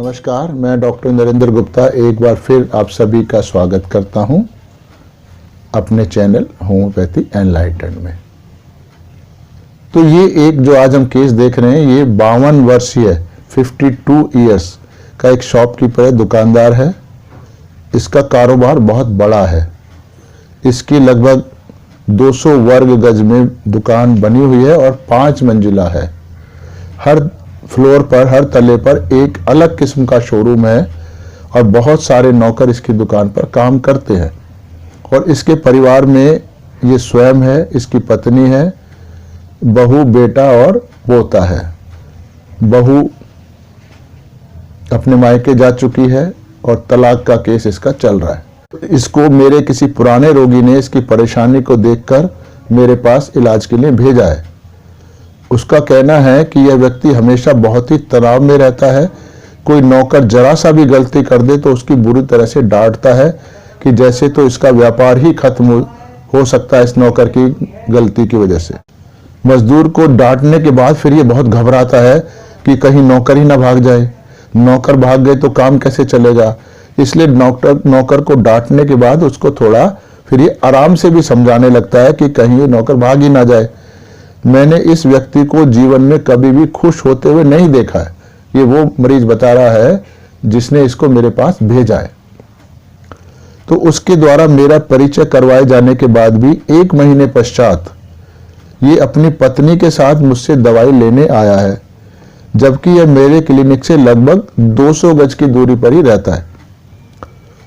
नमस्कार, मैं डॉक्टर नरेंद्र गुप्ता एक बार फिर आप सभी का स्वागत करता हूं अपने चैनल होम्योपैथी एनलाइटेंड में। तो ये एक जो आज हम केस देख रहे हैं, ये 52 वर्षीय 52 ईयर्स का एक शॉपकीपर है, दुकानदार है। इसका कारोबार बहुत बड़ा है। इसकी लगभग 200 वर्ग गज में दुकान बनी हुई है और 5 मंजिला है। हर फ्लोर पर, हर तले पर एक अलग किस्म का शोरूम है और बहुत सारे नौकर इसकी दुकान पर काम करते हैं। और इसके परिवार में ये स्वयं है, इसकी पत्नी है, बहू, बेटा और पोता है। बहू अपने मायके जा चुकी है और तलाक का केस इसका चल रहा है। इसको मेरे किसी पुराने रोगी ने इसकी परेशानी को देखकर मेरे पास इलाज के लिए भेजा है। उसका कहना है कि यह व्यक्ति हमेशा बहुत ही तनाव में रहता है। कोई नौकर जरा सा भी गलती कर दे तो उसकी बुरी तरह से डांटता है कि जैसे तो इसका व्यापार ही खत्म हो सकता है इस नौकर की गलती की वजह से। मजदूर को डांटने के बाद फिर ये बहुत घबराता है कि कहीं नौकर ही ना भाग जाए। नौकर भाग गए तो काम कैसे चलेगा। इसलिए नौकर को डांटने के बाद उसको थोड़ा फिर ये आराम से भी समझाने लगता है कि कहीं ये नौकर भाग ही ना जाए। मैंने इस व्यक्ति को जीवन में कभी भी खुश होते हुए नहीं देखा है। ये वो मरीज बता रहा है जिसने इसको मेरे पास भेजा है। तो उसके द्वारा मेरा परिचय करवाए जाने के बाद भी 1 महीने पश्चात ये अपनी पत्नी के साथ मुझसे दवाई लेने आया है, जबकि यह मेरे क्लिनिक से लगभग 200 गज की दूरी पर ही रहता है।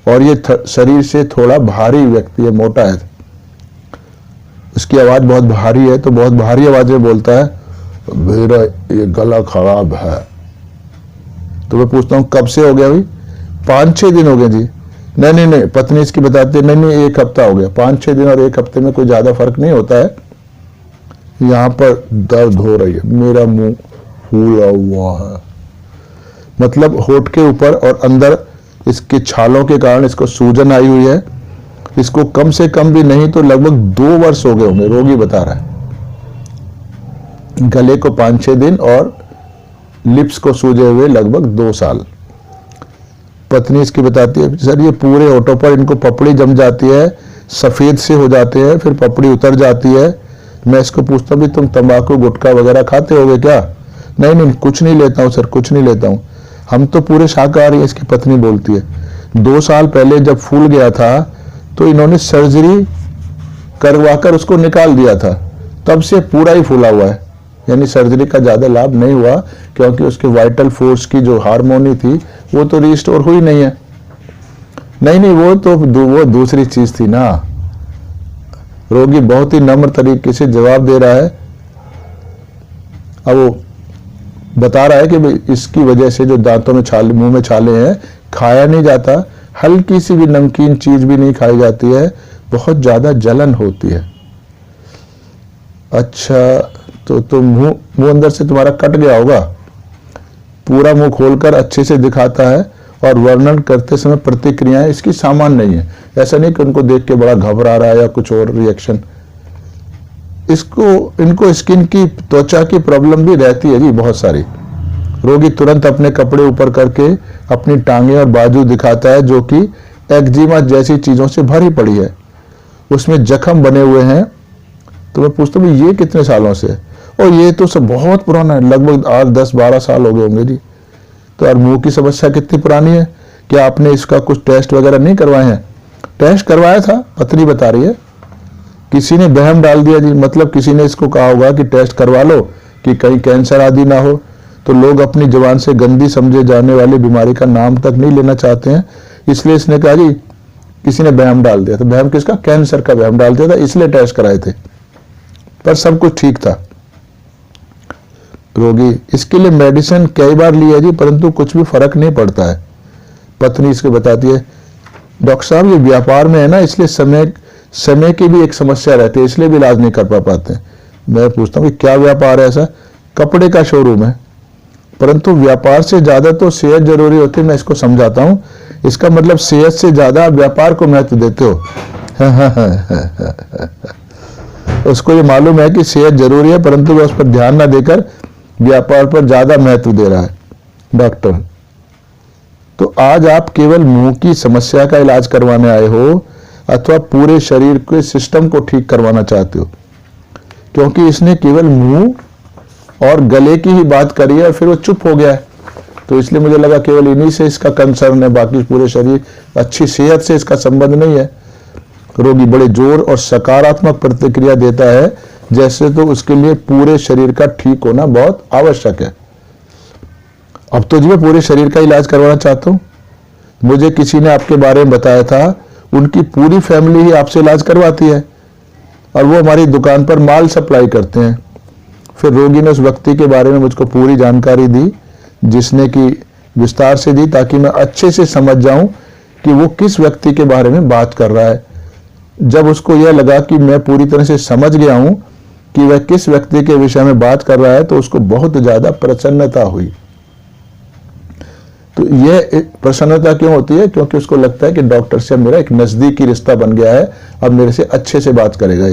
और ये शरीर से थोड़ा भारी व्यक्ति है, मोटा है। इसकी आवाज बहुत भारी है, तो बहुत भारी आवाज में बोलता है, मेरा ये गला खराब है। तो मैं पूछता हूँ कब से हो गया भाई? 5-6 दिन हो गए जी। नहीं, पत्नी इसकी बताती है, नहीं 1 हफ्ता हो गया। 5-6 दिन और 1 हफ्ते में कोई ज्यादा फर्क नहीं होता है। यहाँ पर दर्द हो रही है, मेरा मुंह फूला हुआ है, मतलब होठ के ऊपर और अंदर इसके छालों के कारण इसको सूजन आई हुई है। इसको कम से कम भी नहीं तो लगभग 2 वर्ष हो गए होंगे, रोगी बता रहा है। गले को 5-6 दिन और लिप्स को सूजे हुए लगभग 2 साल। पत्नी इसकी बताती है, सर ये पूरे होठों पर इनको पपड़ी जम जाती है, सफेद से हो जाते हैं, फिर पपड़ी उतर जाती है। मैं इसको पूछता हूँ, तुम तंबाकू गुटखा वगैरह खाते होगे क्या? नहीं, कुछ नहीं लेता हूँ सर, कुछ नहीं लेता हूँ। हम तो पूरे शाकाहारी हैं, इसकी पत्नी बोलती है। 2 साल पहले जब फूल गया था तो इन्होंने सर्जरी करवाकर उसको निकाल दिया था, तब से पूरा ही फूला हुआ है। यानी सर्जरी का ज्यादा लाभ नहीं हुआ, क्योंकि उसके वाइटल फोर्स की जो हार्मोनी थी वो तो रिस्टोर हुई नहीं है। नहीं, वो दूसरी चीज थी ना। रोगी बहुत ही नम्र तरीके से जवाब दे रहा है। अब वो बता रहा है कि इसकी वजह से जो दांतों में छाले, मुंह में छाले हैं, खाया नहीं जाता, हल्की सी भी नमकीन चीज भी नहीं खाई जाती है, बहुत ज्यादा जलन होती है। अच्छा, तो मुंह अंदर से तुम्हारा कट गया होगा। पूरा मुंह खोलकर अच्छे से दिखाता है और वर्णन करते समय प्रतिक्रियाएं इसकी सामान्य नहीं है। ऐसा नहीं कि उनको देख के बड़ा घबरा रहा है या कुछ और रिएक्शन। इनको स्किन की, त्वचा की प्रॉब्लम भी रहती है जी बहुत सारी। रोगी तुरंत अपने कपड़े ऊपर करके अपनी टांगे और बाजू दिखाता है, जो कि एक्जिमा जैसी चीजों से भरी पड़ी है, उसमें जख्म बने हुए हैं। तो मैं पूछता हूँ ये कितने सालों से? और ये तो सब बहुत पुराना है, लगभग 8, 10, 12 साल हो गए होंगे जी। तो और मुंह की समस्या कितनी पुरानी है? क्या आपने इसका कुछ टेस्ट वगैरह नहीं करवाए हैं? टेस्ट करवाया था, पत्नी बता रही है। किसी ने बहम डाल दिया जी, मतलब किसी ने इसको कहा होगा कि टेस्ट करवा लो कि कहीं कैंसर आदि ना हो। तो लोग अपनी जुबान से गंदी समझे जाने वाली बीमारी का नाम तक नहीं लेना चाहते हैं, इसलिए इसने कहा जी किसी ने बहम डाल दिया। तो बहम किसका? कैंसर का बहम डाल दिया था, इसलिए टेस्ट कराए थे, पर सब कुछ ठीक था। रोगी इसके लिए मेडिसिन कई बार लिया जी, परंतु कुछ भी फर्क नहीं पड़ता है। पत्नी इसके बताती है, डॉक्टर साहब ये व्यापार में है ना, इसलिए समय की भी एक समस्या रहती है, इसलिए भी इलाज नहीं कर पाते। मैं पूछता हूँ कि क्या व्यापार है ऐसा? कपड़े का शोरूम है, परंतु व्यापार से ज्यादा तो सेहत जरूरी होती है। मैं इसको समझाता हूँ, इसका मतलब सेहत से ज्यादा व्यापार को महत्व देते हो। उसको ये मालूम है कि सेहत जरूरी है, परंतु वह उस पर ध्यान ना देकर व्यापार पर ज्यादा महत्व दे रहा है। डॉक्टर तो आज आप केवल मुंह की समस्या का इलाज करवाने आए हो अथवा पूरे शरीर के सिस्टम को ठीक करवाना चाहते हो? क्योंकि इसने केवल मुंह और गले की ही बात करी है और फिर वो चुप हो गया है, तो इसलिए मुझे लगा केवल इन्हीं से इसका कंसर्न है, बाकी पूरे शरीर अच्छी सेहत से इसका संबंध नहीं है। रोगी बड़े जोर और सकारात्मक प्रतिक्रिया देता है, जैसे तो उसके लिए पूरे शरीर का ठीक होना बहुत आवश्यक है। अब तो जी मैं पूरे शरीर का इलाज करवाना चाहता हूँ। मुझे किसी ने आपके बारे में बताया था, उनकी पूरी फैमिली ही आपसे इलाज करवाती है और वो हमारी दुकान पर माल सप्लाई करते हैं। फिर रोगी ने उस व्यक्ति के बारे में मुझको पूरी जानकारी दी, जिसने कि विस्तार से दी, ताकि मैं अच्छे से समझ जाऊं कि वो किस व्यक्ति के बारे में बात कर रहा है। जब उसको यह लगा कि मैं पूरी तरह से समझ गया हूं कि वह किस व्यक्ति के विषय में बात कर रहा है, तो उसको बहुत ज्यादा प्रसन्नता हुई। तो यह प्रसन्नता क्यों होती है? क्योंकि उसको लगता है कि डॉक्टर से मेरा एक नजदीकी रिश्ता बन गया है, अब मेरे से अच्छे से बात करेगा।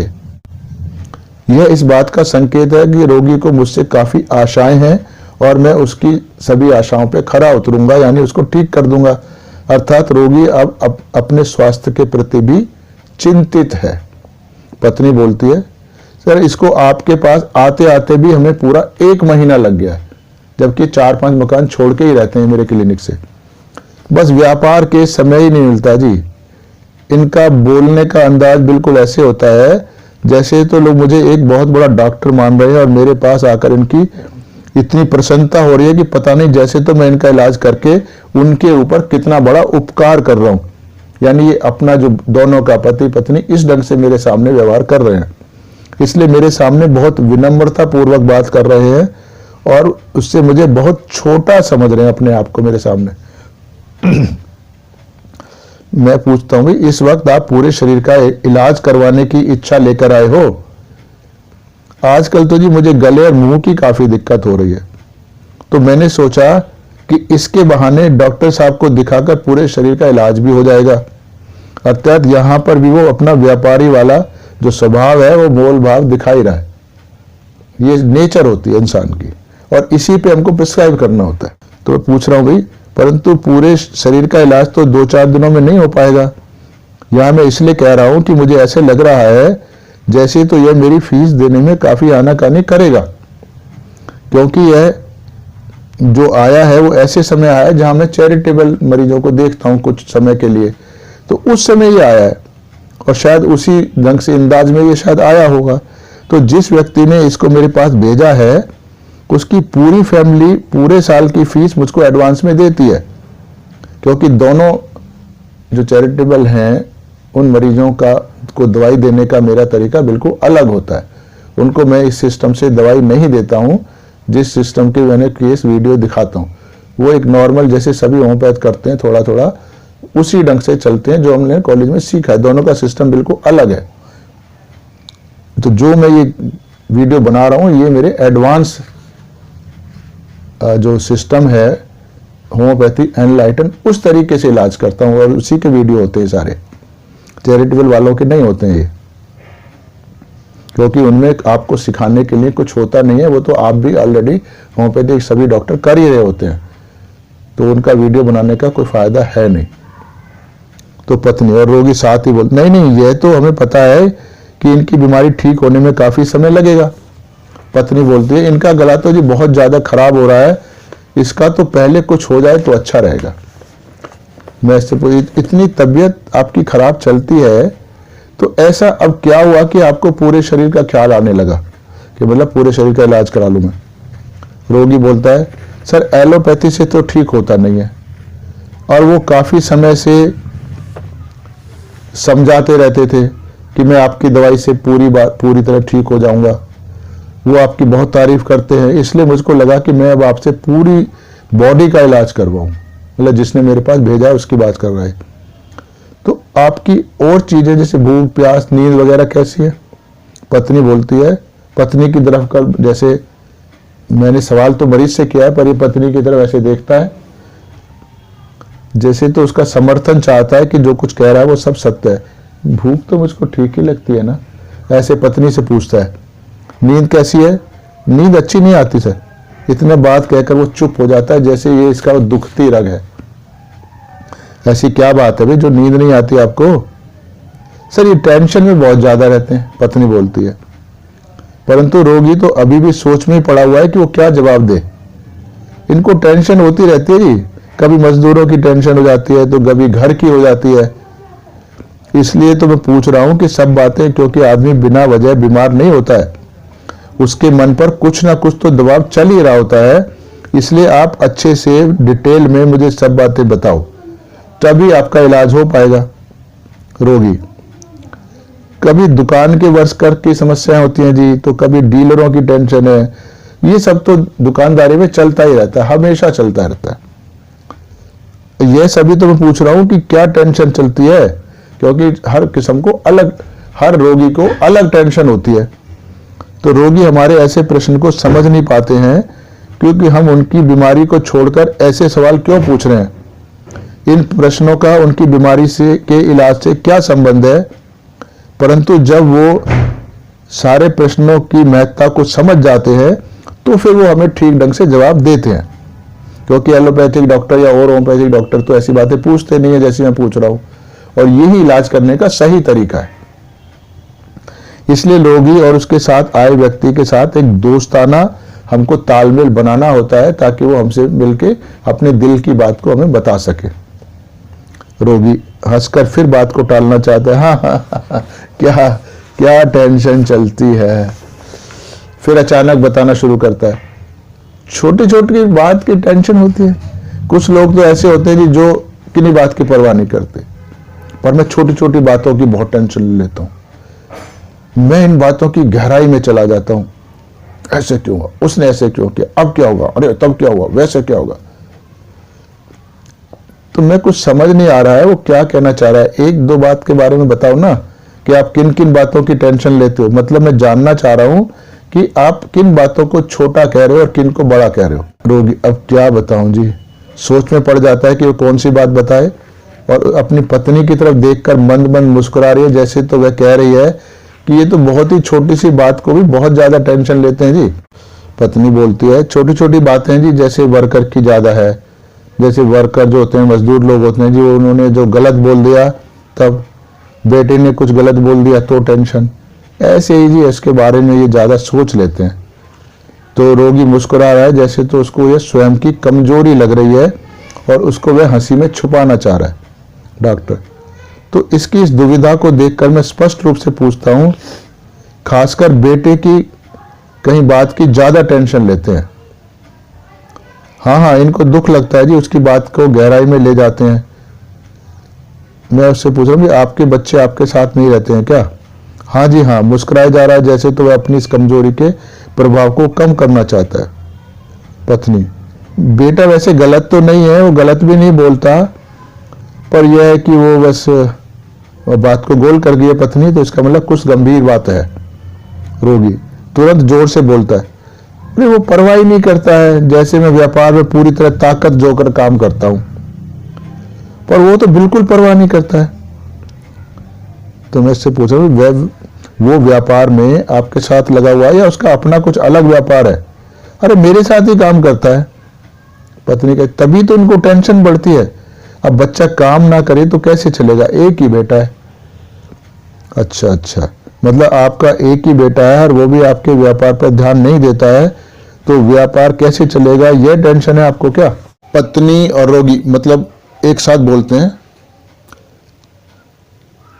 यह इस बात का संकेत है कि रोगी को मुझसे काफी आशाएं हैं और मैं उसकी सभी आशाओं पे खरा उतरूंगा, यानी उसको ठीक कर दूंगा। अर्थात रोगी अब अपने स्वास्थ्य के प्रति भी चिंतित है। पत्नी बोलती है, सर इसको आपके पास आते आते भी हमें पूरा 1 महीना लग गया है, जबकि 4-5 मकान छोड़ के ही रहते हैं मेरे क्लिनिक से। बस व्यापार के समय ही नहीं मिलता जी। इनका बोलने का अंदाज बिल्कुल ऐसे होता है जैसे तो लोग मुझे एक बहुत बड़ा डॉक्टर मान रहे हैं और मेरे पास आकर इनकी इतनी प्रसन्नता हो रही है कि पता नहीं जैसे तो मैं इनका इलाज करके उनके ऊपर कितना बड़ा उपकार कर रहा हूं। यानी ये अपना जो दोनों का पति पत्नी इस ढंग से मेरे सामने व्यवहार कर रहे हैं, इसलिए मेरे सामने बहुत विनम्रता पूर्वक बात कर रहे हैं और उससे मुझे बहुत छोटा समझ रहे हैं अपने आप को मेरे सामने। मैं पूछता हूं, इस वक्त आप पूरे शरीर का इलाज करवाने की इच्छा लेकर आए हो? आजकल तो जी मुझे गले और मुंह की काफी दिक्कत हो रही है, तो मैंने सोचा कि इसके बहाने डॉक्टर साहब को दिखाकर पूरे शरीर का इलाज भी हो जाएगा। अर्थात यहां पर भी वो अपना व्यापारी वाला जो स्वभाव है वो मोल भाव दिखा ही रहा है। ये नेचर होती है इंसान की और इसी पे हमको प्रिस्क्राइब करना होता है। तो मैं पूछ रहा हूं भाई, परंतु पूरे शरीर का इलाज तो 2-4 दिनों में नहीं हो पाएगा। यहां मैं इसलिए कह रहा हूं कि मुझे ऐसे लग रहा है जैसे तो यह मेरी फीस देने में काफी आनाकानी करेगा, क्योंकि यह जो आया है वो ऐसे समय आया है जहां मैं चैरिटेबल मरीजों को देखता हूं कुछ समय के लिए, तो उस समय ये आया है और शायद उसी ढंग से अंदाज में ये शायद आया होगा। तो जिस व्यक्ति ने इसको मेरे पास भेजा है उसकी पूरी फैमिली पूरे साल की फीस मुझको एडवांस में देती है, क्योंकि दोनों जो चैरिटेबल हैं उन मरीजों को दवाई देने का मेरा तरीका बिल्कुल अलग होता है। उनको मैं इस सिस्टम से दवाई नहीं देता हूं जिस सिस्टम के मैंने केस वीडियो दिखाता हूं। वो एक नॉर्मल जैसे सभी होम्योपैथ करते हैं, थोड़ा थोड़ा उसी ढंग से चलते हैं जो हमने कॉलेज में सीखा है। दोनों का सिस्टम बिल्कुल अलग है। तो जो मैं ये वीडियो बना रहा हूं ये मेरे एडवांस जो सिस्टम है होम्योपैथी एनलाइटन, उस तरीके से इलाज करता हूं और उसी के वीडियो होते हैं सारे। चैरिटेबल वालों के नहीं होते हैं ये, क्योंकि उनमें आपको सिखाने के लिए कुछ होता नहीं है। वो तो आप भी ऑलरेडी होम्योपैथी सभी डॉक्टर कर ही रहे होते हैं, तो उनका वीडियो बनाने का कोई फायदा है नहीं। तो पत्नी और रोगी साथ ही बोलते, नहीं ये तो हमें पता है कि इनकी बीमारी ठीक होने में काफी समय लगेगा। पत्नी बोलती है, इनका गला तो जी बहुत ज्यादा खराब हो रहा है, इसका तो पहले कुछ हो जाए तो अच्छा रहेगा। मैं इससे पूछी, इतनी तबीयत आपकी खराब चलती है तो ऐसा अब क्या हुआ कि आपको पूरे शरीर का ख्याल आने लगा कि मतलब पूरे शरीर का इलाज करा लूं मैं? रोगी बोलता है, सर एलोपैथी से तो ठीक होता नहीं है और वो काफी समय से समझाते रहते थे कि मैं आपकी दवाई से पूरी तरह ठीक हो जाऊंगा। वो आपकी बहुत तारीफ करते हैं, इसलिए मुझको लगा कि मैं अब आपसे पूरी बॉडी का इलाज करवाऊं। मतलब जिसने मेरे पास भेजा है उसकी बात कर रहा है। तो आपकी और चीजें जैसे भूख प्यास नींद वगैरह कैसी है? पत्नी बोलती है, पत्नी की तरफ का जैसे मैंने सवाल तो मरीज से किया है पर ये पत्नी की तरफ ऐसे देखता है जैसे तो उसका समर्थन चाहता है कि जो कुछ कह रहा है वो सब सत्य है। भूख तो मुझको ठीक ही लगती है ना, ऐसे पत्नी से पूछता है। नींद कैसी है? नींद अच्छी नहीं आती सर। इतने बात कहकर वो चुप हो जाता है जैसे ये इसका दुखती रग है। ऐसी क्या बात है भाई जो नींद नहीं आती आपको? सर ये टेंशन में बहुत ज्यादा रहते हैं, पत्नी बोलती है। परंतु रोगी तो अभी भी सोच में ही पड़ा हुआ है कि वो क्या जवाब दे। इनको टेंशन होती रहती है जी, कभी मजदूरों की टेंशन हो जाती है तो कभी घर की हो जाती है। इसलिए तो मैं पूछ रहा हूं कि सब बातें, क्योंकि आदमी बिना वजह बीमार नहीं होता है, उसके मन पर कुछ ना कुछ तो दबाव चल ही रहा होता है। इसलिए आप अच्छे से डिटेल में मुझे सब बातें बताओ, तभी आपका इलाज हो पाएगा। रोगी, कभी दुकान के वर्कर की समस्याएं होती हैं जी, तो कभी डीलरों की टेंशन है। ये सब तो दुकानदारी में चलता ही रहता है, हमेशा चलता रहता है। यह सभी तो मैं पूछ रहा हूं कि क्या टेंशन चलती है, क्योंकि हर किस्म को अलग, हर रोगी को अलग टेंशन होती है। तो रोगी हमारे ऐसे प्रश्न को समझ नहीं पाते हैं, क्योंकि हम उनकी बीमारी को छोड़कर ऐसे सवाल क्यों पूछ रहे हैं। इन प्रश्नों का उनकी बीमारी से के इलाज से क्या संबंध है। परंतु जब वो सारे प्रश्नों की महत्ता को समझ जाते हैं तो फिर वो हमें ठीक ढंग से जवाब देते हैं, क्योंकि एलोपैथिक डॉक्टर या और होम्योपैथिक डॉक्टर तो ऐसी बातें पूछते नहीं है जैसी मैं पूछ रहा हूं, और यही इलाज करने का सही तरीका है। इसलिए रोगी और उसके साथ आए व्यक्ति के साथ एक दोस्ताना हमको तालमेल बनाना होता है, ताकि वो हमसे मिलके अपने दिल की बात को हमें बता सके। रोगी हंसकर फिर बात को टालना चाहता है। हाँ, क्या क्या टेंशन चलती है। फिर अचानक बताना शुरू करता है, छोटी छोटी बात की टेंशन होती है। कुछ लोग तो ऐसे होते हैं जी जो किन्हीं बात की परवाह नहीं करते, पर मैं छोटी छोटी बातों की बहुत टेंशन ले लेता हूं। मैं इन बातों की गहराई में चला जाता हूं। ऐसे क्यों हुआ, उसने ऐसे क्यों किया, अब क्या होगा, अरे तब क्या हुआ, वैसे क्या होगा। तो मैं कुछ समझ नहीं आ रहा है वो क्या कहना चाह रहा है। एक दो बात के बारे में बताओ ना, कि आप किन किन बातों की टेंशन लेते हो। मतलब मैं जानना चाह रहा हूं कि आप किन बातों को छोटा कह रहे हो और किन को बड़ा कह रहे हो। रोगी, अब क्या बताऊं जी, सोच में पड़ जाता है कि वो कौन सी बात बताए, और अपनी पत्नी की तरफ देखकर मंद मंद मुस्कुरा रही है, जैसे तो वह कह रही है कि ये तो बहुत ही छोटी सी बात को भी बहुत ज्यादा टेंशन लेते हैं जी। पत्नी बोलती है, छोटी छोटी बातें जी, जैसे वर्कर की ज्यादा है। जैसे वर्कर जो होते हैं, मजदूर लोग होते हैं जी, उन्होंने जो गलत बोल दिया, तब बेटे ने कुछ गलत बोल दिया तो टेंशन। ऐसे ही जी इसके बारे में ये ज्यादा सोच लेते हैं। तो रोगी मुस्कुरा रहा है, जैसे तो उसको ये स्वयं की कमजोरी लग रही है और उसको वह हंसी में छुपाना चाह रहा है। डॉक्टर, तो इसकी इस दुविधा को देखकर मैं स्पष्ट रूप से पूछता हूं, खासकर बेटे की कहीं बात की ज्यादा टेंशन लेते हैं। हाँ, इनको दुख लगता है जी, उसकी बात को गहराई में ले जाते हैं। मैं उससे पूछ रहा हूँ कि आपके बच्चे आपके साथ नहीं रहते हैं क्या? हाँ जी हाँ, मुस्कुराया जा रहा है, जैसे तो वह अपनी इस कमजोरी के प्रभाव को कम करना चाहता है। पत्नी, बेटा वैसे गलत तो नहीं है, वो गलत भी नहीं बोलता, पर यह है कि वो बस बात को गोल कर गई है पत्नी, तो इसका मतलब कुछ गंभीर बात है। रोगी तुरंत जोर से बोलता है, अरे वो परवाह ही नहीं करता है, जैसे मैं व्यापार में पूरी तरह ताकत जोकर काम करता हूं, पर वो तो बिल्कुल परवाह नहीं करता है। तो मैं इससे पूछ रहा हूं, वो व्यापार में आपके साथ लगा हुआ है या उसका अपना कुछ अलग व्यापार है? अरे मेरे साथ ही काम करता है। पत्नी कहती, तभी तो इनको टेंशन बढ़ती है। अब बच्चा काम ना करे तो कैसे चलेगा, एक ही बेटा है। अच्छा, मतलब आपका एक ही बेटा है और वो भी आपके व्यापार पर ध्यान नहीं देता है, तो व्यापार कैसे चलेगा, यह टेंशन है आपको क्या? पत्नी और रोगी मतलब एक साथ बोलते हैं,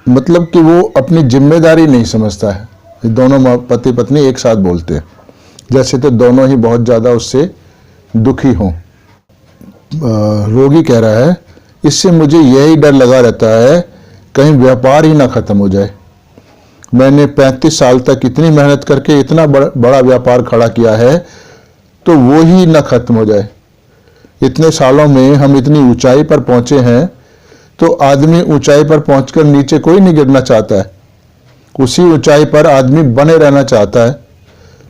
मतलब कि वो अपनी जिम्मेदारी नहीं समझता है। दोनों पति पत्नी एक साथ बोलते हैं, जैसे तो दोनों ही बहुत ज्यादा उससे दुखी हों। रोगी कह रहा है, इससे मुझे यही डर लगा रहता है कहीं व्यापार ही ना खत्म हो जाए। मैंने 35 साल तक इतनी मेहनत करके इतना बड़ा व्यापार खड़ा किया है, तो वो ही ना खत्म हो जाए। इतने सालों में हम इतनी ऊंचाई पर पहुंचे हैं, तो आदमी ऊंचाई पर पहुंचकर नीचे कोई नहीं गिरना चाहता है, उसी ऊंचाई पर आदमी बने रहना चाहता है।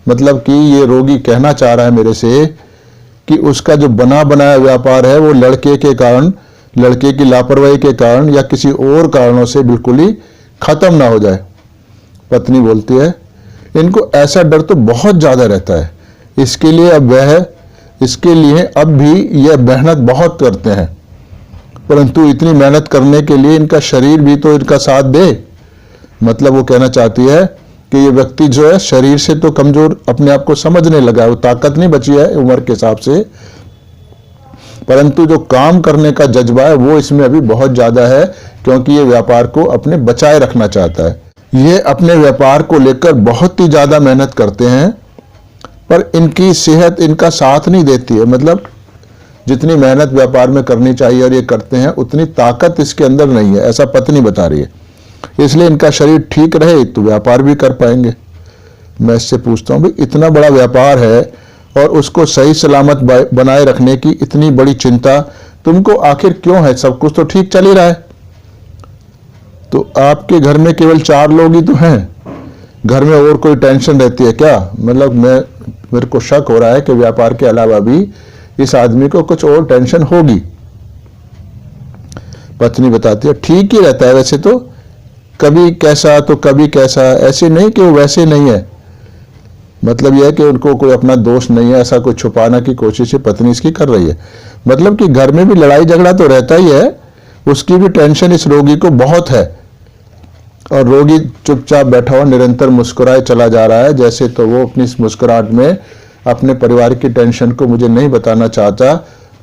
मतलब कि ये रोगी कहना चाह रहा है मेरे से कि उसका जो बना बनाया व्यापार है वो लड़के के कारण, लड़के की लापरवाही के कारण या किसी और कारणों से बिल्कुल ही खत्म ना हो जाए। पत्नी बोलती है, इनको ऐसा डर तो बहुत ज्यादा रहता है, इसके लिए अब भी यह मेहनत बहुत करते हैं, परंतु इतनी मेहनत करने के लिए इनका शरीर भी तो इनका साथ दे। मतलब वो कहना चाहती है कि ये व्यक्ति जो है शरीर से तो कमजोर अपने आप को समझने लगा है, वो ताकत नहीं बची है उम्र के हिसाब से, परंतु जो काम करने का जज्बा है वो इसमें अभी बहुत ज्यादा है, क्योंकि ये व्यापार को अपने बचाए रखना चाहता है। ये अपने व्यापार को लेकर बहुत ही ज्यादा मेहनत करते हैं, पर इनकी सेहत इनका साथ नहीं देती है। मतलब जितनी मेहनत व्यापार में करनी चाहिए और ये करते हैं, उतनी ताकत इसके अंदर नहीं है, ऐसा पत्नी बता रही है। इसलिए इनका शरीर ठीक रहे तो व्यापार भी कर पाएंगे। मैं इससे पूछता हूं, भाई इतना बड़ा व्यापार है और उसको सही सलामत बनाए रखने की इतनी बड़ी चिंता तुमको आखिर क्यों है? सब कुछ तो ठीक चल ही रहा है। तो आपके घर में केवल 4 लोग ही तो हैं, घर में और कोई टेंशन रहती है क्या? मतलब मेरे को शक हो रहा है कि व्यापार के अलावा भी इस आदमी को कुछ और टेंशन होगी। पत्नी बताती है ठीक ही रहता है वैसे तो, कभी कैसा तो कभी कैसा, ऐसे नहीं कि वो वैसे नहीं है। मतलब यह है कि उनको कोई अपना दोष नहीं है, ऐसा कोई छुपाना की कोशिश पत्नी इसकी कर रही है। मतलब कि घर में भी लड़ाई झगड़ा तो रहता ही है, उसकी भी टेंशन इस रोगी को बहुत है। और रोगी चुपचाप बैठा हुआ निरंतर मुस्कुराए चला जा रहा है, जैसे तो वो अपनी इस मुस्कुराहट में अपने परिवार की टेंशन को मुझे नहीं बताना चाहता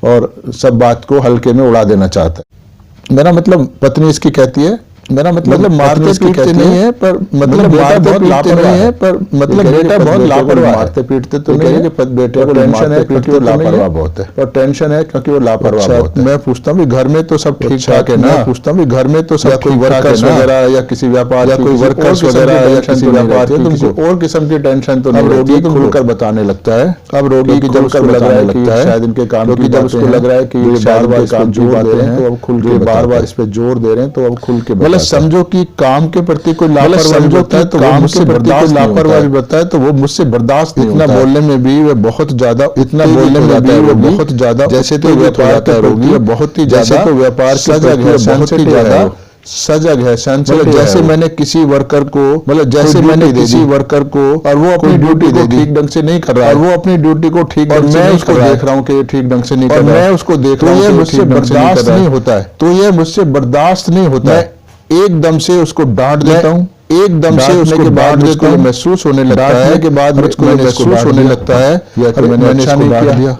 और सब बात को हल्के में उड़ा देना चाहता है। मेरा मतलब पत्नी इसकी कहती है, मेरा मतलब मारते पीटते नहीं है, पर मतलब बेटा बहुत लापरवाह है, पर मतलब बेटा बहुत लापरवाह, मारते पीटते तो नहीं है कि बेटे को टेंशन है क्योंकि वो लापरवाह बहुत है, और टेंशन है क्योंकि वो लापरवाह बहुत है। मैं पूछता हूँ घर में तो सब ठीक ठाक है ना? पूछता हूँ घर में तो सब कोई वर्कर्स वगैरह या किसी व्यापार या कोई वर्कर्स वगैरह या किसी व्यापार की तुमको और किस्म की टेंशन तो नहीं? रोगी खुलकर बताने लगता है। अब रोगी की जब लग रहा है कि शायद इनके काम की, जब उसको लग रहा है कि शायद बार काम जोर दे रहे हैं तो अब खुल के बार-बार इस पे जोर दे रहे हैं, तो अब खुल के समझो कि काम के प्रति कोई लापरवाही होता है तो वो मुझसे बर्दाश्त लापरवाही बताए तो वो मुझसे बर्दाश्त नहीं होता। इतना बोलने में भी वे बहुत ज्यादा, इतना बोलने में भी वो बहुत ज्यादा, जैसे तो व्यापार का रोगी है बहुत ही ज्यादा, तो व्यापार सजग है, बहुत ही ज्यादा सजग है, सेंसिटिव। जैसे मैंने किसी वर्कर को, मतलब जैसे मैंने किसी वर्कर को, और वो अपनी ड्यूटी को ठीक ढंग से नहीं कर रहा है, और वो अपनी ड्यूटी को ठीक ढंग से नहीं कर रहा है, मैं उसको देख रहा हूँ कि ये ठीक ढंग से नहीं कर रहा है, मैं उसको देख रहा हूँ कि मुझसे बर्दाश्त नहीं होता है, तो ये मुझसे बर्दाश्त नहीं होता है। एकदम से उसको डांट देता हूँ, एकदम से उसको डांट देता हूँ, महसूस होने लगता है के बाद मुझको महसूस होने लगता है या तो मैंने अच्छा नहीं किया,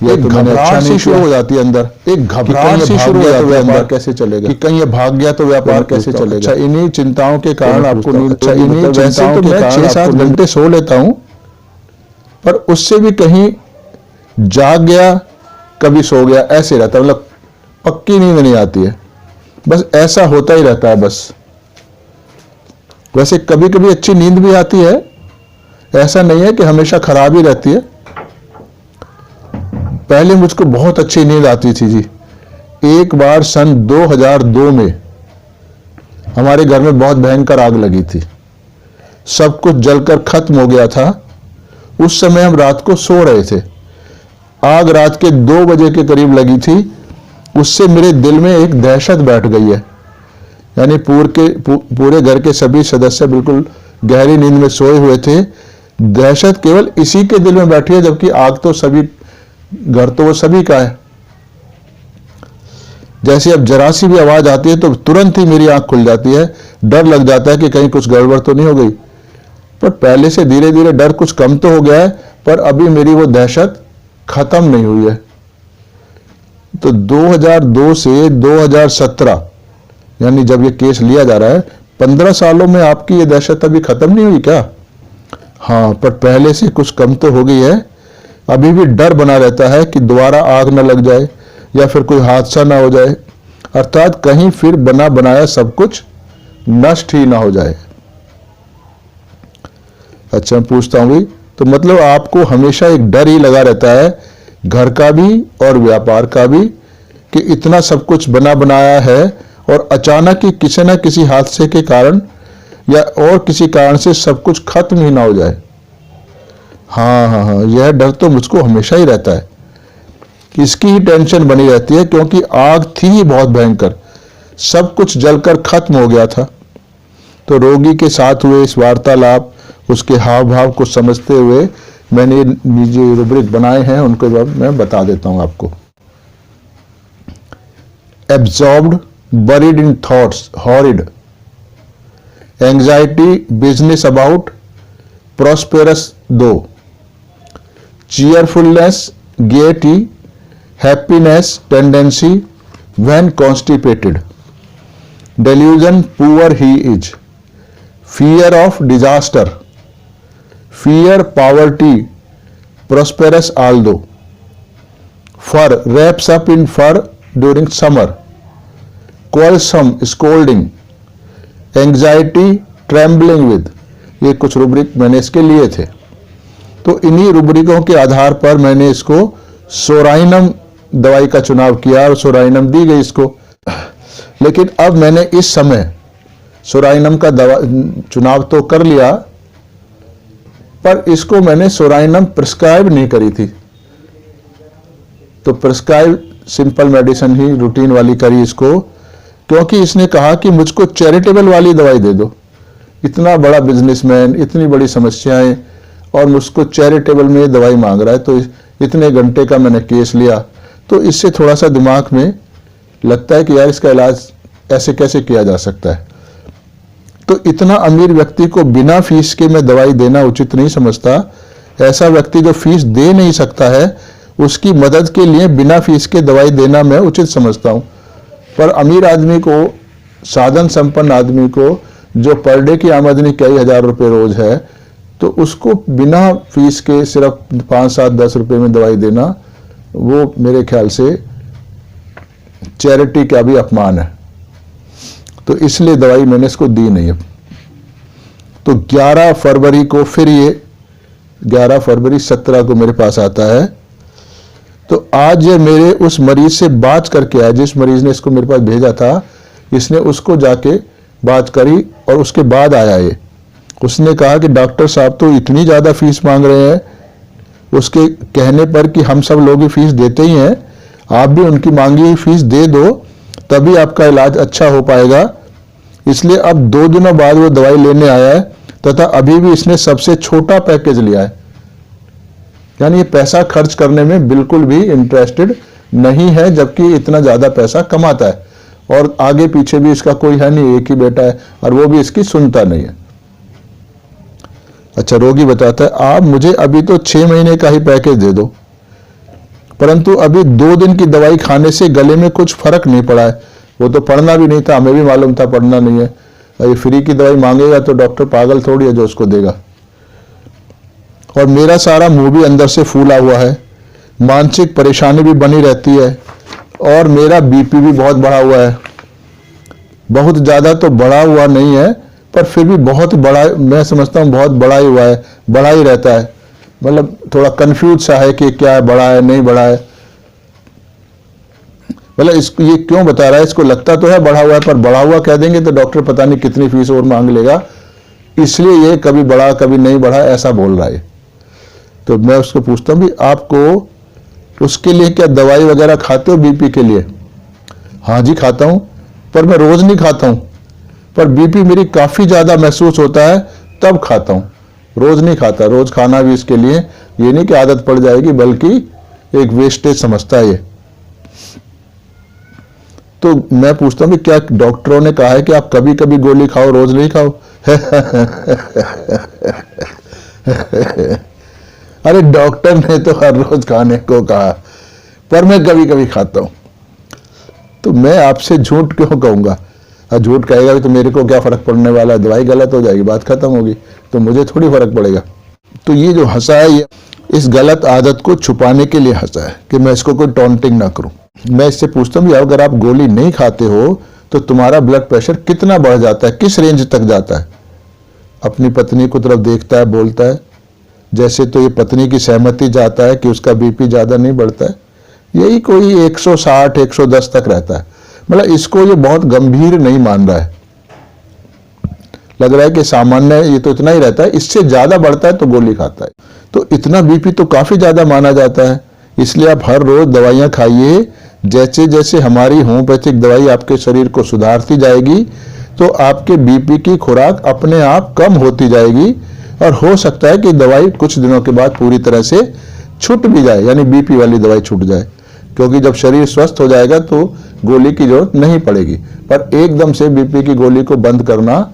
या तो मैंने अच्छा नहीं शुरू हो जाती है अंदर, एक घबराहट सी शुरू हो जाती है अंदर, कैसे चलेगा कि कहीं ये भाग गया तो व्यापार कैसे चलेगा। अच्छा इन्हीं चिंताओं के कारण आपको नींद, अच्छा इन्हीं चिंताओं के कारण 6-7 घंटे सो लेता हूँ, पर उससे भी कहीं जाग गया कभी सो गया, ऐसे रहता है। मतलब पक्की नींद नहीं आती है, बस ऐसा होता ही रहता है बस। वैसे कभी कभी अच्छी नींद भी आती है, ऐसा नहीं है कि हमेशा खराब ही रहती है। पहले मुझको बहुत अच्छी नींद आती थी जी। एक बार सन 2002 में हमारे घर में बहुत भयंकर आग लगी थी, सब कुछ जलकर खत्म हो गया था। उस समय हम रात को सो रहे थे, आग रात के 2 बजे के करीब लगी थी। उससे मेरे दिल में एक दहशत बैठ गई है, यानी पूरे घर के सभी सदस्य बिल्कुल गहरी नींद में सोए हुए थे। दहशत केवल इसी के दिल में बैठी है, जबकि आग तो सभी, घर तो वो सभी का है। जैसे अब जरा सी भी आवाज आती है तो तुरंत ही मेरी आंख खुल जाती है, डर लग जाता है कि कहीं कुछ गड़बड़ तो नहीं हो गई। पर पहले से धीरे धीरे डर कुछ कम तो हो गया है, पर अभी मेरी वो दहशत खत्म नहीं हुई है। तो 2002 से 2017, यानी जब ये केस लिया जा रहा है, 15 सालों में आपकी ये दहशत अभी खत्म नहीं हुई क्या? हाँ, पर पहले से कुछ कम तो हो गई है। अभी भी डर बना रहता है कि दोबारा आग न लग जाए या फिर कोई हादसा ना हो जाए, अर्थात कहीं फिर बना बनाया सब कुछ नष्ट ही ना हो जाए। अच्छा, मैं पूछता हूँ भी, तो मतलब आपको हमेशा एक डर ही लगा रहता है, घर का भी और व्यापार का भी, कि इतना सब कुछ बना बनाया है और अचानक ही किसी न किसी हादसे के कारण या और किसी कारण से सब कुछ खत्म ही ना हो जाए। हाँ, यह डर तो मुझको हमेशा ही रहता है, इसकी ही टेंशन बनी रहती है, क्योंकि आग थी ही बहुत भयंकर, सब कुछ जलकर खत्म हो गया था। तो रोगी के साथ हुए इस वार्तालाप, उसके हाव भाव को समझते हुए मैंने जो रूब्रिक बनाए हैं उनको मैं बता देता हूं आपको। absorbed, buried in thoughts, horrid. Anxiety, business about, prosperous though. Cheerfulness, gaiety, happiness, tendency when constipated. Delusion, poor he is. Fear of disaster. Fear poverty, prosperous although. Fur, wraps up in fur during summer. Quarrelsome, scolding. Anxiety, trembling with. ये कुछ rubric मैंने इसके लिए थे। तो इन्हीं रूब्रिकों के आधार पर मैंने इसको सोराइनम दवाई का चुनाव किया और सोराइनम दी गई इसको। लेकिन अब मैंने इस समय सोराइनम का दवा चुनाव तो कर लिया, पर इसको मैंने सोराइनम प्रिस्क्राइब नहीं करी थी। तो प्रिस्क्राइब सिंपल मेडिसिन ही रूटीन वाली करी इसको, क्योंकि इसने कहा कि मुझको चैरिटेबल वाली दवाई दे दो। इतना बड़ा बिजनेसमैन, इतनी बड़ी समस्याएं, और मुझको चैरिटेबल में दवाई मांग रहा है। तो इतने घंटे का मैंने केस लिया। तो इससे थोड़ा सा दिमाग में लगता है कि यार इसका इलाज ऐसे कैसे किया जा सकता है। तो इतना अमीर व्यक्ति को बिना फीस के मैं दवाई देना उचित नहीं समझता। ऐसा व्यक्ति जो फीस दे नहीं सकता है, उसकी मदद के लिए बिना फीस के दवाई देना मैं उचित समझता हूँ। पर अमीर आदमी को, साधन संपन्न आदमी को, जो पर डे की आमदनी कई हजार रुपए रोज है, तो उसको बिना फीस के सिर्फ 5, 7, 10 रुपए में दवाई देना, वो मेरे ख्याल से चैरिटी का भी अपमान है। तो इसलिए दवाई मैंने इसको दी नहीं। अब तो 11 फरवरी को फिर ये 11 फरवरी 17 को मेरे पास आता है। तो आज ये मेरे उस मरीज से बात करके आया, जिस मरीज ने इसको मेरे पास भेजा था, इसने उसको जाके बात करी और उसके बाद आया ये। उसने कहा कि डॉक्टर साहब तो इतनी ज़्यादा फीस मांग रहे हैं, उसके कहने पर कि हम सब लोग फीस देते ही हैं, आप भी उनकी मांगी हुई फीस दे दो, तभी आपका इलाज अच्छा हो पाएगा। इसलिए अब 2 दिनों बाद वो दवाई लेने आया है, तथा अभी भी इसने सबसे छोटा पैकेज लिया है। यानी ये पैसा खर्च करने में बिल्कुल भी इंटरेस्टेड नहीं है, जबकि इतना ज्यादा पैसा कमाता है और आगे पीछे भी इसका कोई है नहीं, एक ही बेटा है, और वो भी इसकी सुनता नहीं है। अच्छा, रोगी बताता है, आप मुझे अभी तो 6 महीने का ही पैकेज दे दो, परंतु अभी 2 दिन की दवाई खाने से गले में कुछ फर्क नहीं पड़ा है। वो तो पढ़ना भी नहीं था, हमें भी मालूम था पढ़ना नहीं है। ये फ्री की दवाई मांगेगा तो डॉक्टर पागल थोड़ी है जो उसको देगा। और मेरा सारा मुंह भी अंदर से फूला हुआ है, मानसिक परेशानी भी बनी रहती है, और मेरा बीपी भी बहुत बढ़ा हुआ है। बहुत ज़्यादा तो बढ़ा हुआ नहीं है, पर फिर भी बहुत बड़ा, मैं समझता हूँ बहुत बड़ा ही हुआ है, बड़ा ही रहता है। मतलब थोड़ा कंफ्यूज सा है कि क्या बड़ा है नहीं बड़ा है। मतलब इसको ये क्यों बता रहा है, इसको लगता तो है बढ़ा हुआ है, पर बढ़ा हुआ कह देंगे तो डॉक्टर पता नहीं कितनी फीस और मांग लेगा, इसलिए ये कभी बढ़ा कभी नहीं बढ़ा ऐसा बोल रहा है। तो मैं उसको पूछता हूँ भी आपको उसके लिए क्या दवाई वगैरह खाते हो बीपी के लिए? हाँ जी खाता हूँ, पर मैं रोज नहीं खाता हूँ, पर बीपी मेरी काफी ज्यादा महसूस होता है तब खाता हूँ, रोज नहीं खाता। रोज खाना भी इसके लिए ये नहीं कि आदत पड़ जाएगी, बल्कि एक वेस्टेज समझता है ये। तो मैं पूछता हूँ कि क्या डॉक्टरों ने कहा है कि आप कभी कभी गोली खाओ, रोज नहीं खाओ? अरे डॉक्टर ने तो हर रोज खाने को कहा, पर मैं कभी कभी खाता हूं। तो मैं आपसे झूठ क्यों कहूंगा? झूठ कहेगा भी तो मेरे को क्या फर्क पड़ने वाला है, दवाई गलत हो जाएगी, बात खत्म होगी, तो मुझे थोड़ी फर्क पड़ेगा। तो ये जो हंसा है, ये इस गलत आदत को छुपाने के लिए हंसा है कि मैं इसको कोई टॉन्टिंग ना करूं। मैं इससे पूछता हूँ अगर आप गोली नहीं खाते हो तो तुम्हारा ब्लड प्रेशर कितना बढ़ जाता है, किस रेंज तक जाता है? अपनी पत्नी को तरफ देखता है, बोलता है जैसे तो ये पत्नी की सहमति जाता है कि उसका बीपी ज्यादा नहीं बढ़ता है, यही कोई 160 110 तक रहता है। मतलब इसको ये बहुत गंभीर नहीं मान रहा है, लग रहा है कि सामान्य ये तो इतना ही रहता है, इससे ज्यादा बढ़ता है तो गोली खाता है। तो इतना बीपी तो काफी ज्यादा माना जाता है, इसलिए आप हर रोज दवाइयां खाइए। जैसे जैसे हमारी होम्योपैथिक दवाई आपके शरीर को सुधारती जाएगी तो आपके बीपी की खुराक अपने आप कम होती जाएगी, और हो सकता है कि दवाई कुछ दिनों के बाद पूरी तरह से छूट भी जाए, यानी बीपी वाली दवाई छूट जाए। क्योंकि जब शरीर स्वस्थ हो जाएगा तो गोली की जरूरत नहीं पड़ेगी। पर एकदम से बीपी की गोली को बंद करना,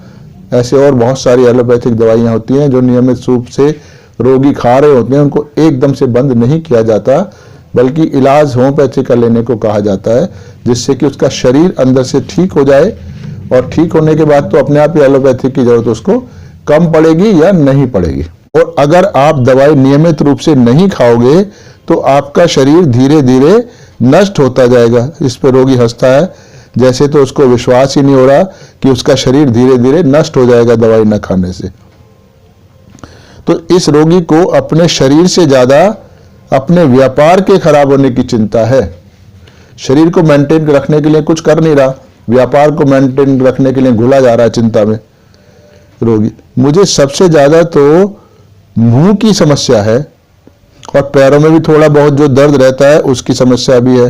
ऐसे और बहुत सारी एलोपैथिक दवाइयां होती हैं जो नियमित रूप से रोगी खा रहे होते हैं, उनको एकदम से बंद नहीं किया जाता, बल्कि इलाज होम्योपैथी का लेने को कहा जाता है, जिससे कि उसका शरीर अंदर से ठीक हो जाए, और ठीक होने के बाद तो अपने आप ही एलोपैथी की जरूरत उसको कम पड़ेगी या नहीं पड़ेगी। और अगर आप दवाई नियमित रूप से नहीं खाओगे तो आपका शरीर धीरे धीरे नष्ट होता जाएगा। इस पर रोगी हंसता है, जैसे तो उसको विश्वास ही नहीं हो रहा कि उसका शरीर धीरे धीरे नष्ट हो जाएगा दवाई न खाने से। तो इस रोगी को अपने शरीर से ज्यादा अपने व्यापार के खराब होने की चिंता है। शरीर को मेंटेन रखने के लिए कुछ कर नहीं रहा, व्यापार को मेंटेन रखने के लिए घुला जा रहा है चिंता में रोगी। मुझे सबसे ज्यादा तो मुंह की समस्या है, और पैरों में भी थोड़ा बहुत जो दर्द रहता है उसकी समस्या भी है,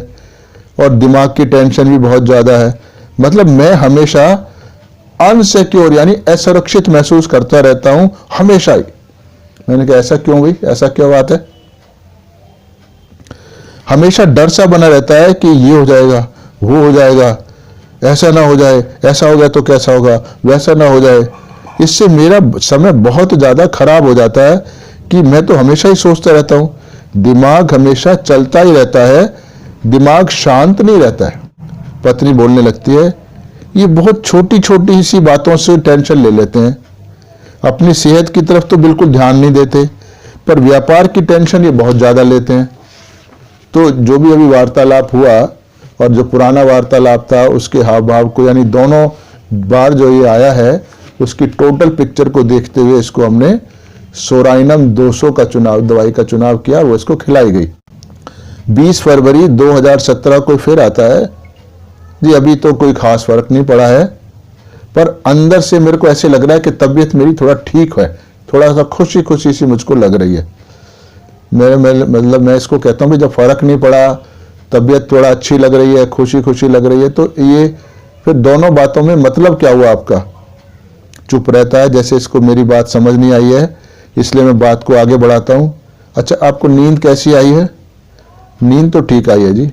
और दिमाग की टेंशन भी बहुत ज्यादा है। मतलब मैं हमेशा अनसिक्योर यानी असुरक्षित महसूस करता रहता हूं हमेशा ही। मैंने कहा ऐसा क्यों भाई, ऐसा क्या बात है? हमेशा डर सा बना रहता है कि ये हो जाएगा, वो हो जाएगा, ऐसा ना हो जाए, ऐसा हो गया तो कैसा होगा, वैसा ना हो जाए। इससे मेरा समय बहुत ज्यादा खराब हो जाता है कि मैं तो हमेशा ही सोचता रहता हूं, दिमाग हमेशा चलता ही रहता है, दिमाग शांत नहीं रहता है। पत्नी बोलने लगती है, ये बहुत छोटी छोटी सी बातों से टेंशन ले लेते हैं, अपनी सेहत की तरफ तो बिल्कुल ध्यान नहीं देते, पर व्यापार की टेंशन ये बहुत ज्यादा लेते हैं। तो जो भी अभी वार्तालाप हुआ और जो पुराना वार्तालाप था उसके हाव भाव को, यानी दोनों बार जो ये आया है उसकी टोटल पिक्चर को देखते हुए इसको हमने सोराइनम 200 का चुनाव, दवाई का चुनाव किया, वो इसको खिलाई गई। 20 फरवरी 2017 को फिर आता है जी, अभी तो कोई खास फर्क नहीं पड़ा है, पर अंदर से मेरे को ऐसे लग रहा है कि तबीयत मेरी थोड़ा ठीक है, थोड़ा सा खुशी खुशी सी मुझको लग रही है। मतलब मैं इसको कहता हूँ कि जब फर्क नहीं पड़ा, तबीयत थोड़ा अच्छी लग रही है, खुशी खुशी लग रही है, तो ये फिर दोनों बातों में मतलब क्या हुआ आपका? चुप रहता है, जैसे इसको मेरी बात समझ नहीं आई है, इसलिए मैं बात को आगे बढ़ाता हूँ। अच्छा, आपको नींद कैसी आई है? नींद तो ठीक आई है जी,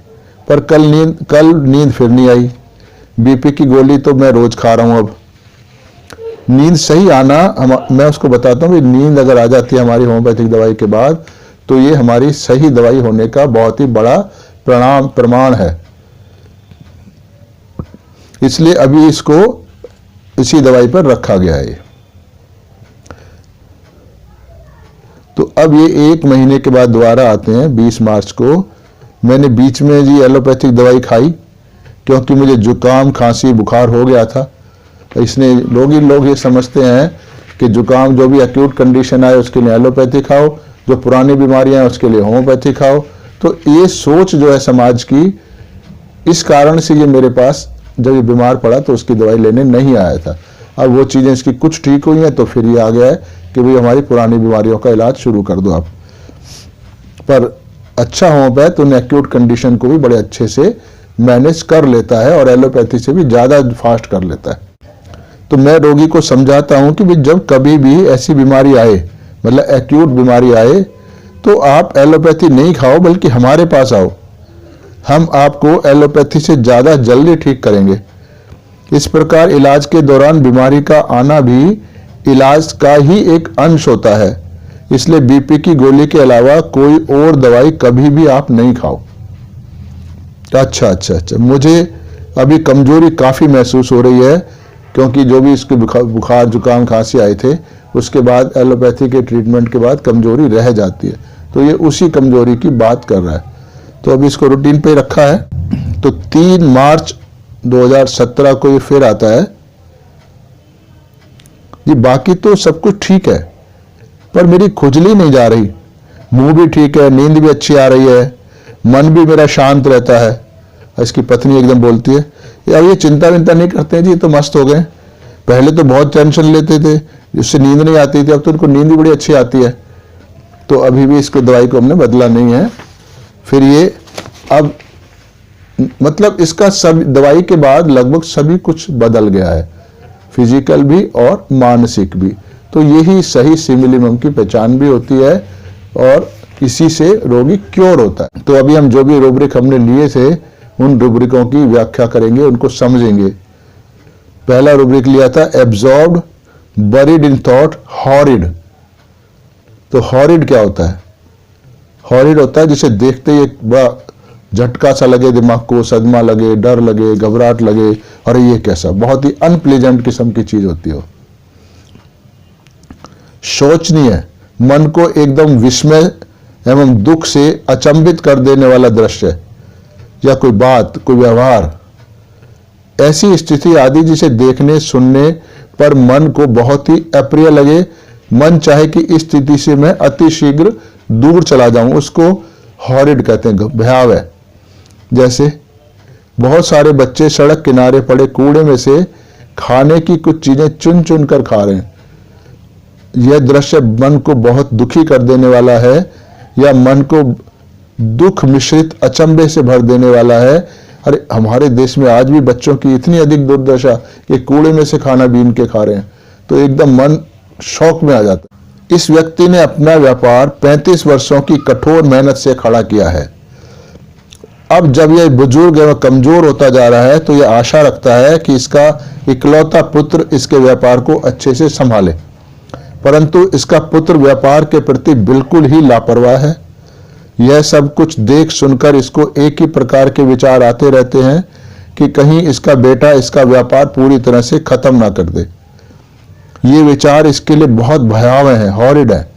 पर कल नींद फिर नहीं आई। बीपी की गोली तो मैं रोज खा रहा हूँ। अब नींद सही आना, मैं उसको बताता हूँ कि नींद अगर आ जाती है हमारी होम्योपैथिक दवाई के बाद, तो ये हमारी सही दवाई होने का बहुत ही बड़ा प्रमाण है। इसलिए अभी इसको इसी दवाई पर रखा गया है। तो अब ये 1 महीने के बाद दोबारा आते हैं 20 मार्च को। मैंने बीच में जी एलोपैथिक दवाई खाई, क्योंकि मुझे जुकाम खांसी बुखार हो गया था। इसने लोग ये समझते हैं कि जुकाम जो भी एक्यूट कंडीशन आए उसके लिए एलोपैथी खाओ, जो पुरानी बीमारियां हैं उसके लिए होम्योपैथी खाओ। तो ये सोच जो है समाज की, इस कारण से ये मेरे पास जब ये बीमार पड़ा तो उसकी दवाई लेने नहीं आया था। अब वो चीजें इसकी कुछ ठीक हुई हैं तो फिर ये आ गया है कि भाई हमारी पुरानी बीमारियों का इलाज शुरू कर दो आप। पर अच्छा होम्योपैथ उन एक्यूट कंडीशन को भी बड़े अच्छे से मैनेज कर लेता है और एलोपैथी से भी ज्यादा फास्ट कर लेता है। तो मैं रोगी को समझाता हूं कि भाई जब कभी भी ऐसी बीमारी आए, मतलब एक्यूट बीमारी आए, तो आप एलोपैथी नहीं खाओ बल्कि हमारे पास आओ, हम आपको एलोपैथी से ज्यादा जल्दी ठीक करेंगे। इस प्रकार इलाज के दौरान बीमारी का आना भी इलाज का ही एक अंश होता है। इसलिए बीपी की गोली के अलावा कोई और दवाई कभी भी आप नहीं खाओ। अच्छा, मुझे अभी कमजोरी काफी महसूस हो रही है, क्योंकि जो भी इसके बुखार जुकाम खांसी आए थे उसके बाद एलोपैथी के ट्रीटमेंट के बाद कमजोरी रह जाती है। तो ये उसी कमजोरी की बात कर रहा है। तो अभी इसको रूटीन पे रखा है। तो 3 मार्च 2017 को ये फिर आता है जी। बाकी तो सब कुछ ठीक है, पर मेरी खुजली नहीं जा रही, मुंह भी ठीक है, नींद भी अच्छी आ रही है, मन भी मेरा शांत रहता है। इसकी पत्नी एकदम बोलती है, यार ये चिंता विंता नहीं करते हैं जी, तो मस्त हो गए। पहले तो बहुत टेंशन लेते थे, जिससे नींद नहीं आती थी, अब तो उनको नींद भी बड़ी अच्छी आती है। तो अभी भी इसको दवाई को हमने बदला नहीं है। फिर ये अब मतलब इसका सब दवाई के बाद लगभग सभी कुछ बदल गया है, फिजिकल भी और मानसिक भी। तो यही सही सिमिलिमम की पहचान भी होती है और इसी से रोगी क्योर होता है। तो अभी हम जो भी रूब्रिक हमने लिए थे उन रूब्रिकों की व्याख्या करेंगे, उनको समझेंगे। पहला रूब्रिक लिया था absorbed, buried in thought, horrid. तो हॉरिड क्या होता है? हॉरिड होता है जिसे देखते ही एक बड़ा झटका सा लगे दिमाग को, सदमा लगे, डर लगे, घबराहट लगे, और ये कैसा, बहुत ही अनप्लेजेंट किस्म की चीज होती हो। शोचनीय, मन को एकदम विस्मय एवं दुख से अचंभित कर देने वाला दृश्य या कोई बात, कोई व्यवहार, ऐसी स्थिति आदि जिसे देखने सुनने पर मन को बहुत ही अप्रिय लगे, मन चाहे कि इस स्थिति से मैं अति शीघ्र दूर चला जाऊं, उसको हॉरिड कहते हैं, भयावह। जैसे बहुत सारे बच्चे सड़क किनारे पड़े कूड़े में से खाने की कुछ चीजें चुन चुन कर खा रहे हैं। यह दृश्य मन को बहुत दुखी कर देने वाला है, या मन को दुख मिश्रित अचंभे से भर देने वाला है। अरे हमारे देश में आज भी बच्चों की इतनी अधिक दुर्दशा कि कूड़े में से खाना बीन के खा रहे हैं, तो एकदम मन शौक में आ जाता है। इस व्यक्ति ने अपना व्यापार 35 वर्षों की कठोर मेहनत से खड़ा किया है। अब जब यह बुजुर्ग एवं कमजोर होता जा रहा है तो यह आशा रखता है कि इसका इकलौता पुत्र इसके व्यापार को अच्छे से संभाले, परंतु इसका पुत्र व्यापार के प्रति बिल्कुल ही लापरवाह है। यह सब कुछ देख सुनकर इसको एक ही प्रकार के विचार आते रहते हैं कि कहीं इसका बेटा इसका व्यापार पूरी तरह से खत्म ना कर दे। ये विचार इसके लिए बहुत भयावह है, हॉरिड है,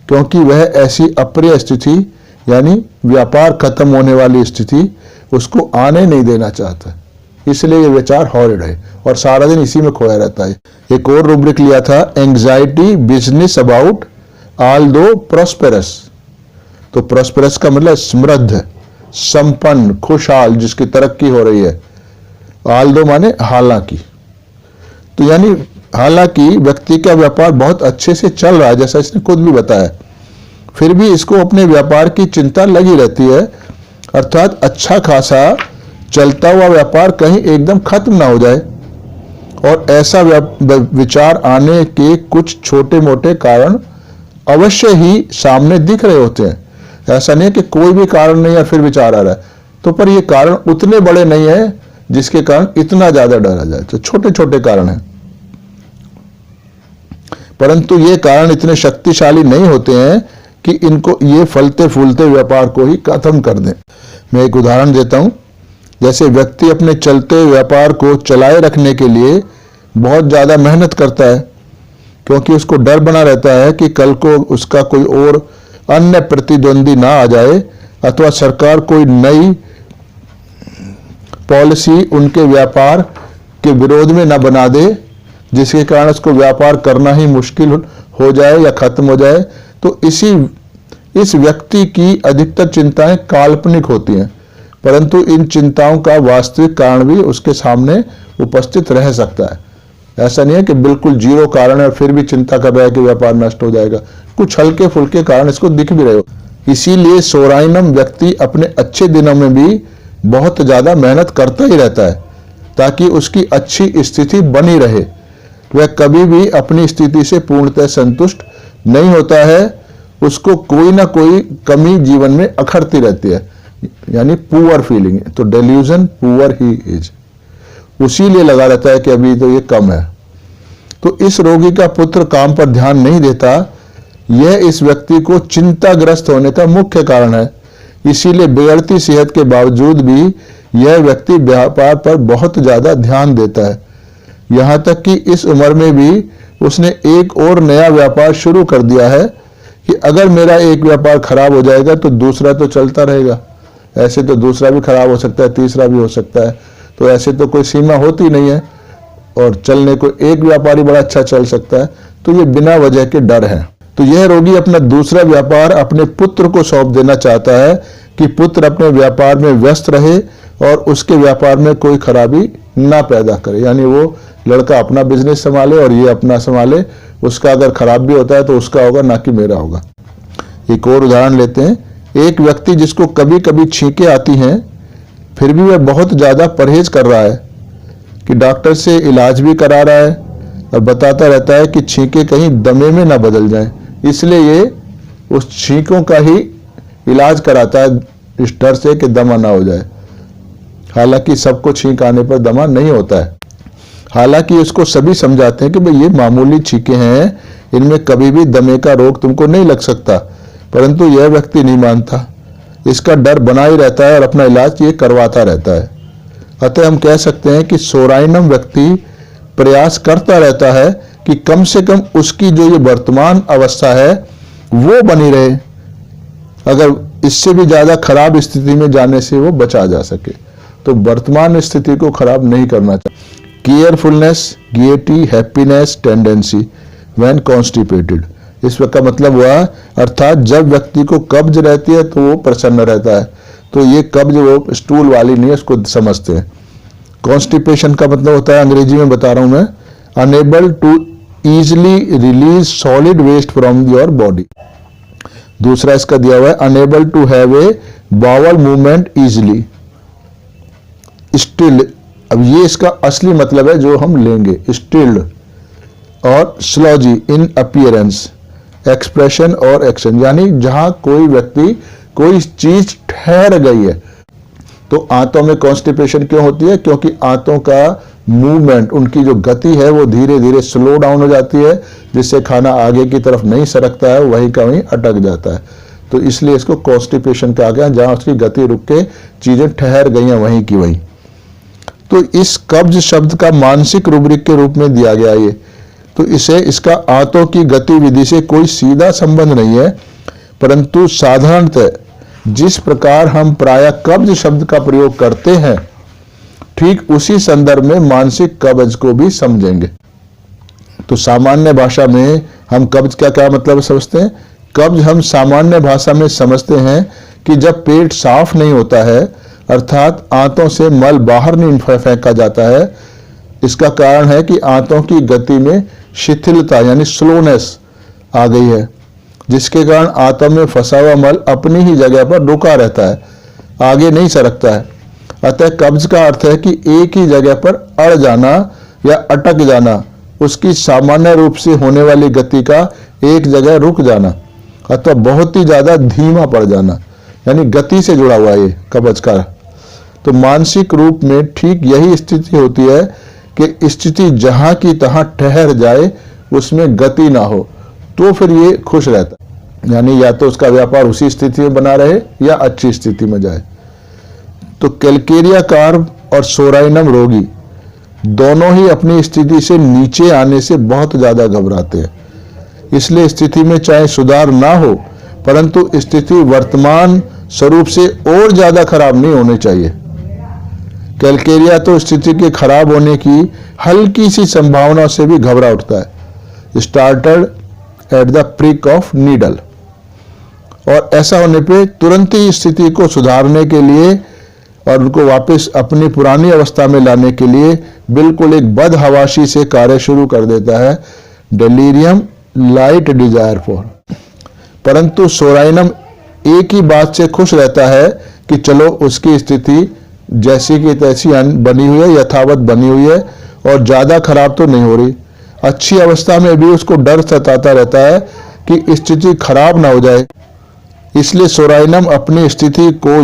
क्योंकि वह ऐसी अप्रिय स्थिति यानी व्यापार खत्म होने वाली स्थिति उसको आने नहीं देना चाहता, इसलिए ये विचार हॉरिड है और सारा दिन इसी में खोया रहता है। एक और रूब्रिक लिया था एंग्जाइटी बिजनेस अबाउट ऑल दो प्रॉस्पेरस। तो प्रॉस्पेरस का मतलब समृद्ध, संपन्न, खुशहाल, जिसकी तरक्की हो रही है। ऑल दो माने हालांकि, तो यानी हालांकि व्यक्ति का व्यापार बहुत अच्छे से चल रहा है, जैसा इसने खुद भी बताया, फिर भी इसको अपने व्यापार की चिंता लगी रहती है, अर्थात अच्छा खासा चलता हुआ व्यापार कहीं एकदम खत्म ना हो जाए। और ऐसा विचार आने के कुछ छोटे मोटे कारण अवश्य ही सामने दिख रहे होते हैं। ऐसा नहीं है कि कोई भी कारण नहीं है फिर विचार आ रहा है, तो पर ये कारण उतने बड़े नहीं है जिसके कारण इतना ज्यादा डरा जाए, तो छोटे छोटे कारण हैं, परंतु ये कारण इतने शक्तिशाली नहीं होते हैं कि इनको ये फलते फूलते व्यापार को ही खत्म कर दें। मैं एक उदाहरण देता हूं। जैसे व्यक्ति अपने चलते व्यापार को चलाए रखने के लिए बहुत ज्यादा मेहनत करता है, क्योंकि उसको डर बना रहता है कि कल को उसका कोई और अन्य प्रतिद्वंदी ना आ जाए, अथवा सरकार कोई नई पॉलिसी उनके व्यापार के विरोध में ना बना दे, जिसके कारण उसको व्यापार करना ही मुश्किल हो जाए या खत्म हो जाए। तो इस व्यक्ति की अधिकतर चिंताएं काल्पनिक होती हैं, परंतु इन चिंताओं का वास्तविक कारण भी उसके सामने उपस्थित रह सकता है। ऐसा नहीं है कि बिल्कुल जीरो कारण है और फिर भी चिंता कर रहा है कि व्यापार नष्ट हो जाएगा, कुछ हल्के फुल्के कारण इसको दिख भी रहे हो। इसीलिए सोराइनम व्यक्ति अपने अच्छे दिनों में भी बहुत ज्यादा मेहनत करता ही रहता है ताकि उसकी अच्छी स्थिति बनी रहे। वह कभी भी अपनी स्थिति से पूर्णतः संतुष्ट नहीं होता है, उसको कोई ना कोई कमी जीवन में अखरती रहती है, यानी पुअर फीलिंग। तो डेल्यूजन पुअर ही इज, उसी लिए लगा रहता है कि अभी तो ये कम है। तो इस रोगी का पुत्र काम पर ध्यान नहीं देता, यह इस व्यक्ति को चिंताग्रस्त होने का मुख्य कारण है। इसीलिए बिगड़ती सेहत के बावजूद भी यह व्यक्ति व्यापार पर बहुत ज्यादा ध्यान देता है, यहां तक कि इस उम्र में भी उसने एक और नया व्यापार शुरू कर दिया है कि अगर मेरा एक व्यापार खराब हो जाएगा तो दूसरा तो चलता रहेगा। ऐसे तो दूसरा भी खराब हो सकता है, तीसरा भी हो सकता है, तो ऐसे तो कोई सीमा होती नहीं है, और चलने को एक व्यापारी बड़ा अच्छा चल सकता है। तो ये बिना वजह के डर है। तो यह रोगी अपना दूसरा व्यापार अपने पुत्र को सौंप देना चाहता है कि पुत्र अपने व्यापार में व्यस्त रहे और उसके व्यापार में कोई खराबी ना पैदा करे, यानी वो लड़का अपना बिजनेस संभाले और ये अपना संभाले। उसका अगर खराब भी होता है तो उसका होगा, ना कि मेरा होगा। एक और उदाहरण लेते हैं। एक व्यक्ति जिसको कभी कभी छींके आती हैं, फिर भी वह बहुत ज्यादा परहेज कर रहा है कि डॉक्टर से इलाज भी करा रहा है और बताता रहता है कि छींके कहीं दमे में ना बदल जाएं, इसलिए ये उस छींकों का ही इलाज कराता है इस डर से कि दमा ना हो जाए। हालांकि सबको छींक आने पर दमा नहीं होता है। हालांकि इसको सभी समझाते हैं कि भाई ये मामूली छींकें हैं, इनमें कभी भी दमे का रोग तुमको नहीं लग सकता, परंतु यह व्यक्ति नहीं मानता, इसका डर बना ही रहता है और अपना इलाज ये करवाता रहता है। अतः हम कह सकते हैं कि सोराइनम व्यक्ति प्रयास करता रहता है कि कम से कम उसकी जो ये वर्तमान अवस्था है वो बनी रहे, अगर इससे भी ज्यादा खराब स्थिति में जाने से वो बचा जा सके। तो वर्तमान स्थिति को खराब नहीं करना चाहिए। Carefulness, gaiety, happiness tendency when constipated, इस का मतलब हुआ अर्थात जब व्यक्ति को कब्ज रहती है तो वो प्रसन्न रहता है। तो ये कब्ज वो स्टूल वाली नहीं है, उसको समझते हैं। कॉन्स्टिपेशन का मतलब होता है, अंग्रेजी में बता रहा हूं मैं, unable to easily release solid waste from your body. दूसरा इसका दिया हुआ है unable to have a bowel movement easily still. अब ये इसका असली मतलब है जो हम लेंगे, स्टिल्ड और स्लॉजी इन अपीयरेंस, एक्सप्रेशन और एक्शन, यानी जहां कोई व्यक्ति कोई चीज ठहर गई है। तो आंतों में कॉन्स्टिपेशन क्यों होती है? क्योंकि आंतों का मूवमेंट, उनकी जो गति है वो धीरे धीरे स्लो डाउन हो जाती है, जिससे खाना आगे की तरफ नहीं सरकता है, वहीं का वहीं अटक जाता है। तो इसलिए इसको कॉन्स्टिपेशन कहा गया, जहां उसकी गति रुक के चीजें ठहर गई हैं वहीं की वहीं। तो इस कब्ज शब्द का मानसिक रूब्रिक के रूप में दिया गया ये। तो इसे इसका आंतों की गतिविधि से कोई सीधा संबंध नहीं है, परंतु साधारणतः जिस प्रकार हम प्रायः कब्ज शब्द का प्रयोग करते हैं, ठीक उसी संदर्भ में मानसिक कब्ज को भी समझेंगे। तो सामान्य भाषा में हम कब्ज का क्या मतलब समझते हैं? कब्ज हम सामान्य भाषा में समझते हैं कि जब पेट साफ नहीं होता है, अर्थात आंतों से मल बाहर नहीं फेंका जाता है। इसका कारण है कि आंतों की गति में शिथिलता यानी स्लोनेस आ गई है, जिसके कारण आंतों में फंसा हुआ मल अपनी ही जगह पर रुका रहता है, आगे नहीं सरकता है। अतः कब्ज का अर्थ है कि एक ही जगह पर अड़ जाना या अटक जाना, उसकी सामान्य रूप से होने वाली गति का एक जगह रुक जाना, अथवा बहुत ही ज्यादा धीमा पड़ जाना, यानी गति से जुड़ा हुआ ये कब्ज का। तो मानसिक रूप में ठीक यही स्थिति होती है कि स्थिति जहां की तहां ठहर जाए, उसमें गति ना हो, तो फिर ये खुश रहता है, यानी या तो उसका व्यापार उसी स्थिति में बना रहे या अच्छी स्थिति में जाए। तो कैलकेरिया कार्प और सोराइनम रोगी दोनों ही अपनी स्थिति से नीचे आने से बहुत ज्यादा घबराते हैं। इसलिए स्थिति में चाहे सुधार ना हो, परंतु स्थिति वर्तमान स्वरूप से और ज्यादा खराब नहीं होनी चाहिए। कैलकेरिया तो स्थिति के खराब होने की हल्की सी संभावना से भी घबरा उठता है, started at the prick of needle. और ऐसा होने पे तुरंत ही स्थिति को सुधारने के लिए और उनको वापस अपनी पुरानी अवस्था में लाने के लिए बिल्कुल एक बदहवाशी से कार्य शुरू कर देता है, डेलीरियम, लाइट डिजायर फॉर। परंतु सोराइनम एक ही बात से खुश रहता है कि चलो उसकी स्थिति जैसी की तैसी बनी हुई है, यथावत बनी हुई है, और ज्यादा खराब तो नहीं हो रही। अच्छी अवस्था में भी उसको डर सताता रहता है कि स्थिति खराब ना हो जाए। इसलिए सोराइनम अपनी स्थिति को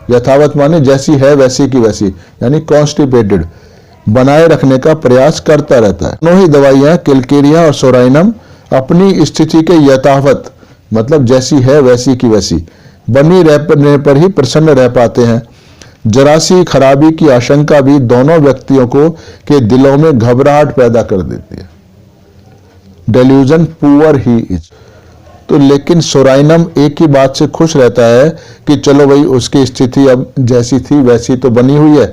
यथावत माने जैसी है वैसी की वैसी, यानी कॉन्स्टिपेटेड बनाए रखने का प्रयास करता रहता है। दोनों ही दवाइयां कैलकेरिया और सोराइनम अपनी स्थिति के यथावत मतलब जैसी है वैसी की वैसी बनी रहने पर ही प्रसन्न रह पाते हैं। जरा सी खराबी की आशंका भी दोनों व्यक्तियों को के दिलों में घबराहट पैदा कर देती है। Delusion poor he is. तो लेकिन सोराइनम एक ही बात से खुश रहता है कि चलो भाई उसकी स्थिति अब जैसी थी वैसी तो बनी हुई है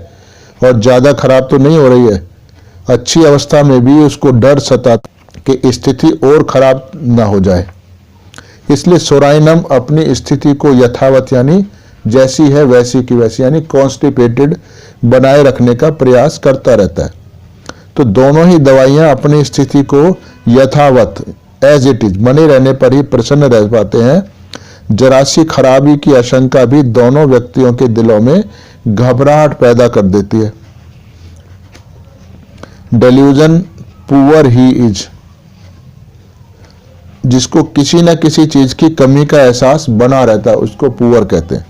और ज्यादा खराब तो नहीं हो रही है। अच्छी अवस्था में भी उसको डर सताता कि स्थिति और खराब ना हो जाए। इसलिए सोराइनम अपनी स्थिति को यथावत यानी जैसी है वैसी की वैसी यानी कॉन्स्टिपेटेड बनाए रखने का प्रयास करता रहता है। तो दोनों ही दवाइयां अपनी स्थिति को यथावत एज इट इज बने रहने पर ही प्रसन्न रह पाते हैं। जरा सी खराबी की आशंका भी दोनों व्यक्तियों के दिलों में घबराहट पैदा कर देती है। डेल्यूजन पुअर ही इज, जिसको किसी न किसी चीज की कमी का एहसास बना रहता है उसको पुअर कहते हैं।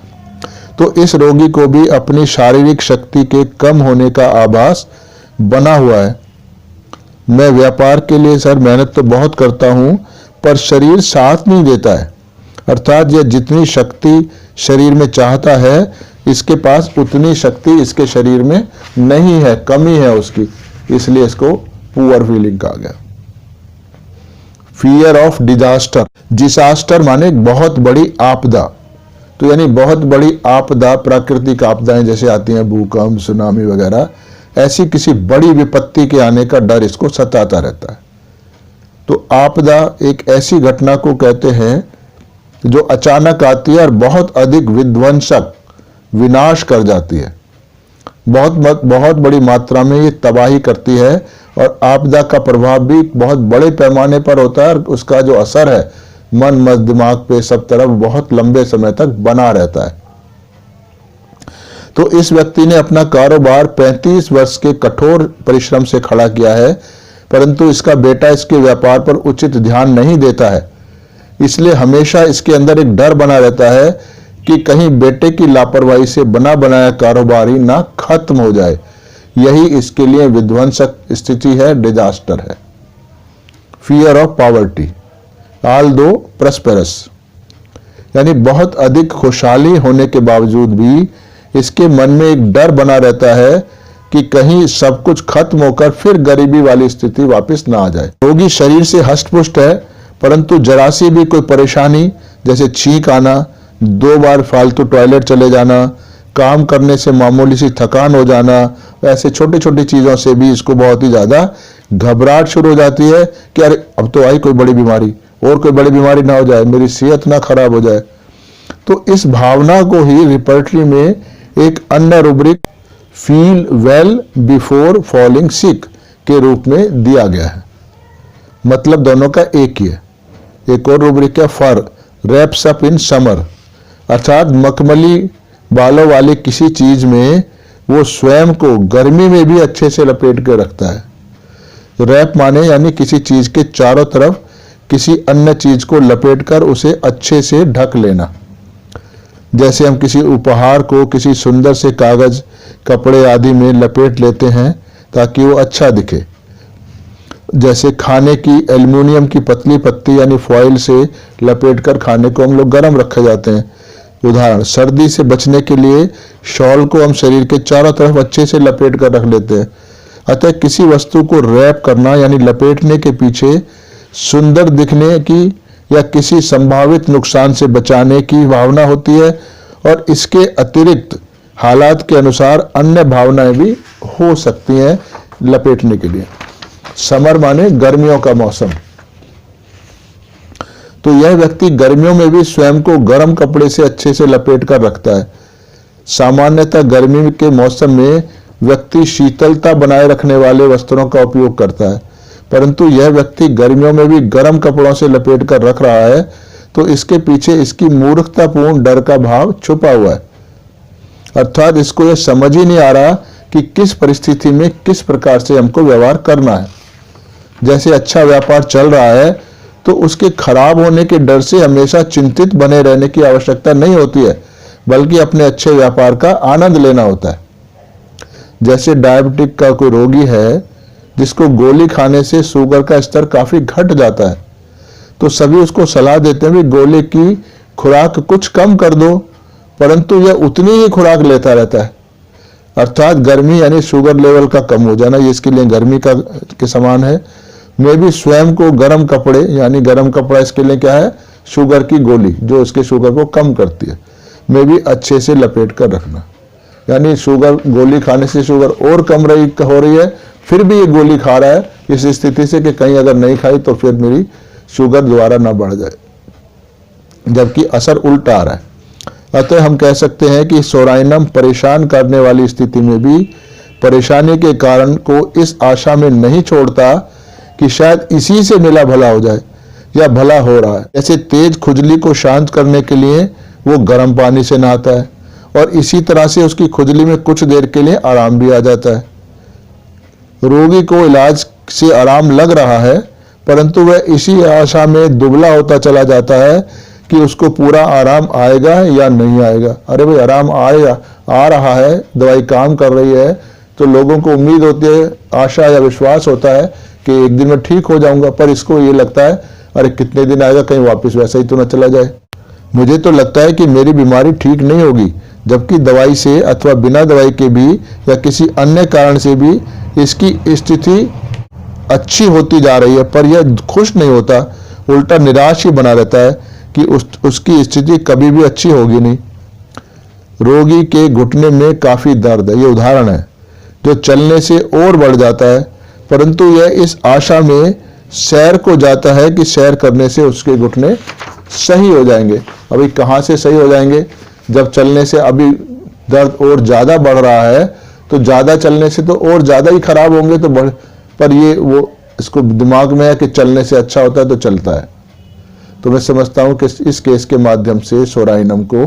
तो इस रोगी को भी अपनी शारीरिक शक्ति के कम होने का आभास बना हुआ है। मैं व्यापार के लिए सर मेहनत तो बहुत करता हूं, पर शरीर साथ नहीं देता है। अर्थात यह जितनी शक्ति शरीर में चाहता है, इसके पास उतनी शक्ति इसके शरीर में नहीं है, कमी है उसकी, इसलिए इसको पुअर फीलिंग कहा गया। फियर ऑफ डिजास्टर, डिजास्टर माने बहुत बड़ी आपदा। तो यानी बहुत बड़ी आपदा, प्राकृतिक आपदाएं जैसे आती हैं, भूकंप, सुनामी वगैरह, ऐसी किसी बड़ी विपत्ति के आने का डर इसको सताता रहता है। तो आपदा एक ऐसी घटना को कहते हैं जो अचानक आती है और बहुत अधिक विध्वंसक, विनाश कर जाती है। बहुत बड़ी मात्रा में ये तबाही करती है, और आपदा का प्रभाव भी बहुत बड़े पैमाने पर होता है, और उसका जो असर है मन, मस्तिष्क, दिमाग पे, सब तरफ बहुत लंबे समय तक बना रहता है। तो इस व्यक्ति ने अपना कारोबार 35 वर्ष के कठोर परिश्रम से खड़ा किया है, परंतु इसका बेटा इसके व्यापार पर उचित ध्यान नहीं देता है। इसलिए हमेशा इसके अंदर एक डर बना रहता है कि कहीं बेटे की लापरवाही से बना बनाया कारोबार ही ना खत्म हो जाए। यही इसके लिए विध्वंसक स्थिति है, डिजास्टर है। फियर ऑफ पॉवर्टी, ऑल दो प्रस्पेरस, यानी बहुत अधिक खुशहाली होने के बावजूद भी इसके मन में एक डर बना रहता है कि कहीं सब कुछ खत्म होकर फिर गरीबी वाली स्थिति वापस ना आ जाए। रोगी शरीर से हष्टपुष्ट है, परंतु जरा सी भी कोई परेशानी, जैसे छींक आना, 2 बार फालतू टॉयलेट चले जाना, काम करने से मामूली सी थकान हो जाना, ऐसे छोटी छोटी चीजों से भी इसको बहुत ही ज्यादा घबराहट शुरू हो जाती है कि अरे अब तो आई कोई बड़ी बीमारी, और कोई बड़ी बीमारी ना हो जाए, मेरी सेहत ना खराब हो जाए। तो इस भावना को ही रिपर्टरी में एक अन्य rubric feel well before falling sick के रूप में दिया गया है। मतलब दोनों का एक ही है। एक और रूब्रिक है फर रैप्स अप इन समर, अर्थात मखमली बालों वाली किसी चीज में वो स्वयं को गर्मी में भी अच्छे से लपेट के रखता है। रैप माने यानी किसी चीज के चारों तरफ किसी अन्य चीज को लपेटकर उसे अच्छे से ढक लेना। जैसे हम किसी उपहार को किसी सुंदर से कागज, कपड़े आदि में लपेट लेते हैं ताकि वो अच्छा दिखे। जैसे खाने की एल्युमिनियम की पतली पत्ती यानी फॉइल से लपेटकर खाने को हम लोग गर्म रखे जाते हैं। उदाहरण, सर्दी से बचने के लिए शॉल को हम शरीर के चारों तरफ अच्छे से लपेट कर रख लेते हैं। अतः किसी वस्तु को रैप करना यानी लपेटने के पीछे सुंदर दिखने की या किसी संभावित नुकसान से बचाने की भावना होती है, और इसके अतिरिक्त हालात के अनुसार अन्य भावनाएं भी हो सकती हैं लपेटने के लिए। समर माने गर्मियों का मौसम। तो यह व्यक्ति गर्मियों में भी स्वयं को गर्म कपड़े से अच्छे से लपेट कर रखता है। सामान्यतः गर्मी के मौसम में व्यक्ति शीतलता बनाए रखने वाले वस्त्रों का उपयोग करता है, परंतु यह व्यक्ति गर्मियों में भी गर्म कपड़ों से लपेट कर रख रहा है, तो इसके पीछे इसकी मूर्खतापूर्ण डर का भाव छुपा हुआ है। अर्थात इसको यह समझ ही नहीं आ रहा कि किस परिस्थिति में किस प्रकार से हमको व्यवहार करना है। जैसे अच्छा व्यापार चल रहा है तो उसके खराब होने के डर से हमेशा चिंतित बने रहने की आवश्यकता नहीं होती है, बल्कि अपने अच्छे व्यापार का आनंद लेना होता है। जैसे डायबिटिक का कोई रोगी है जिसको गोली खाने से शुगर का स्तर काफी घट जाता है, तो सभी उसको सलाह देते हैं कि गोली की खुराक कुछ कम कर दो, परंतु यह उतनी ही खुराक लेता रहता है। अर्थात गर्मी यानी शुगर लेवल का कम हो जाना, ये इसके लिए गर्मी का के समान है। मैं भी स्वयं को गर्म कपड़े यानी गर्म कपड़ा इसके लिए क्या है, शुगर की गोली जो इसके शुगर को कम करती है, मैं भी अच्छे से लपेट कर रखना। यानी शुगर गोली खाने से शुगर और कम हो रही है, फिर भी ये गोली खा रहा है इस स्थिति से कि कहीं अगर नहीं खाई तो फिर मेरी शुगर दोबारा ना बढ़ जाए, जबकि असर उल्टा आ रहा है। अतः हम कह सकते हैं कि सोराइनम परेशान करने वाली स्थिति में भी परेशानी के कारण को इस आशा में नहीं छोड़ता कि शायद इसी से मेरा भला हो जाए या भला हो रहा है। जैसे तेज खुजली को शांत करने के लिए वो गर्म पानी से नहाता है, और इसी तरह से उसकी खुजली में कुछ देर के लिए आराम भी आ जाता है। रोगी को इलाज से आराम लग रहा है, परंतु वह इसी आशा में दुबला होता चला जाता है कि उसको पूरा आराम आएगा या नहीं आएगा। अरे भाई, आराम आएगा, आ रहा है, दवाई काम कर रही है, तो लोगों को उम्मीद होती है, आशा या विश्वास होता है कि एक दिन में ठीक हो जाऊंगा। पर इसको ये लगता है अरे कितने दिन आएगा, कहीं वापस वैसा ही तो ना चला जाए। मुझे तो लगता है कि मेरी बीमारी ठीक नहीं होगी, जबकि दवाई से अथवा बिना दवाई के भी या किसी अन्य कारण से भी इसकी स्थिति अच्छी होती जा रही है। पर यह खुश नहीं होता, उल्टा निराश ही बना रहता है कि उसकी स्थिति कभी भी अच्छी होगी नहीं। रोगी के घुटने में काफी दर्द है, ये उदाहरण है, जो चलने से और बढ़ जाता है, परंतु यह इस आशा में सैर को जाता है कि सैर करने से उसके घुटने सही हो जाएंगे। अभी कहाँ से सही हो जाएंगे, जब चलने से अभी दर्द और ज़्यादा बढ़ रहा है, तो ज़्यादा चलने से तो और ज़्यादा ही खराब होंगे। तो पर ये वो इसको दिमाग में है कि चलने से अच्छा होता है तो चलता है। तो मैं समझता हूँ कि इस केस के माध्यम से सोराइनम को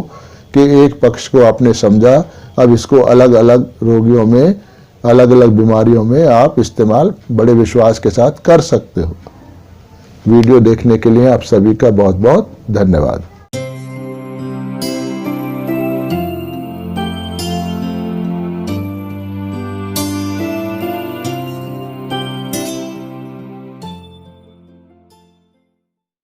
कि एक पक्ष को आपने समझा, अब इसको अलग अलग रोगियों में, अलग अलग बीमारियों में आप इस्तेमाल बड़े विश्वास के साथ कर सकते हो। वीडियो देखने के लिए आप सभी का बहुत बहुत धन्यवाद।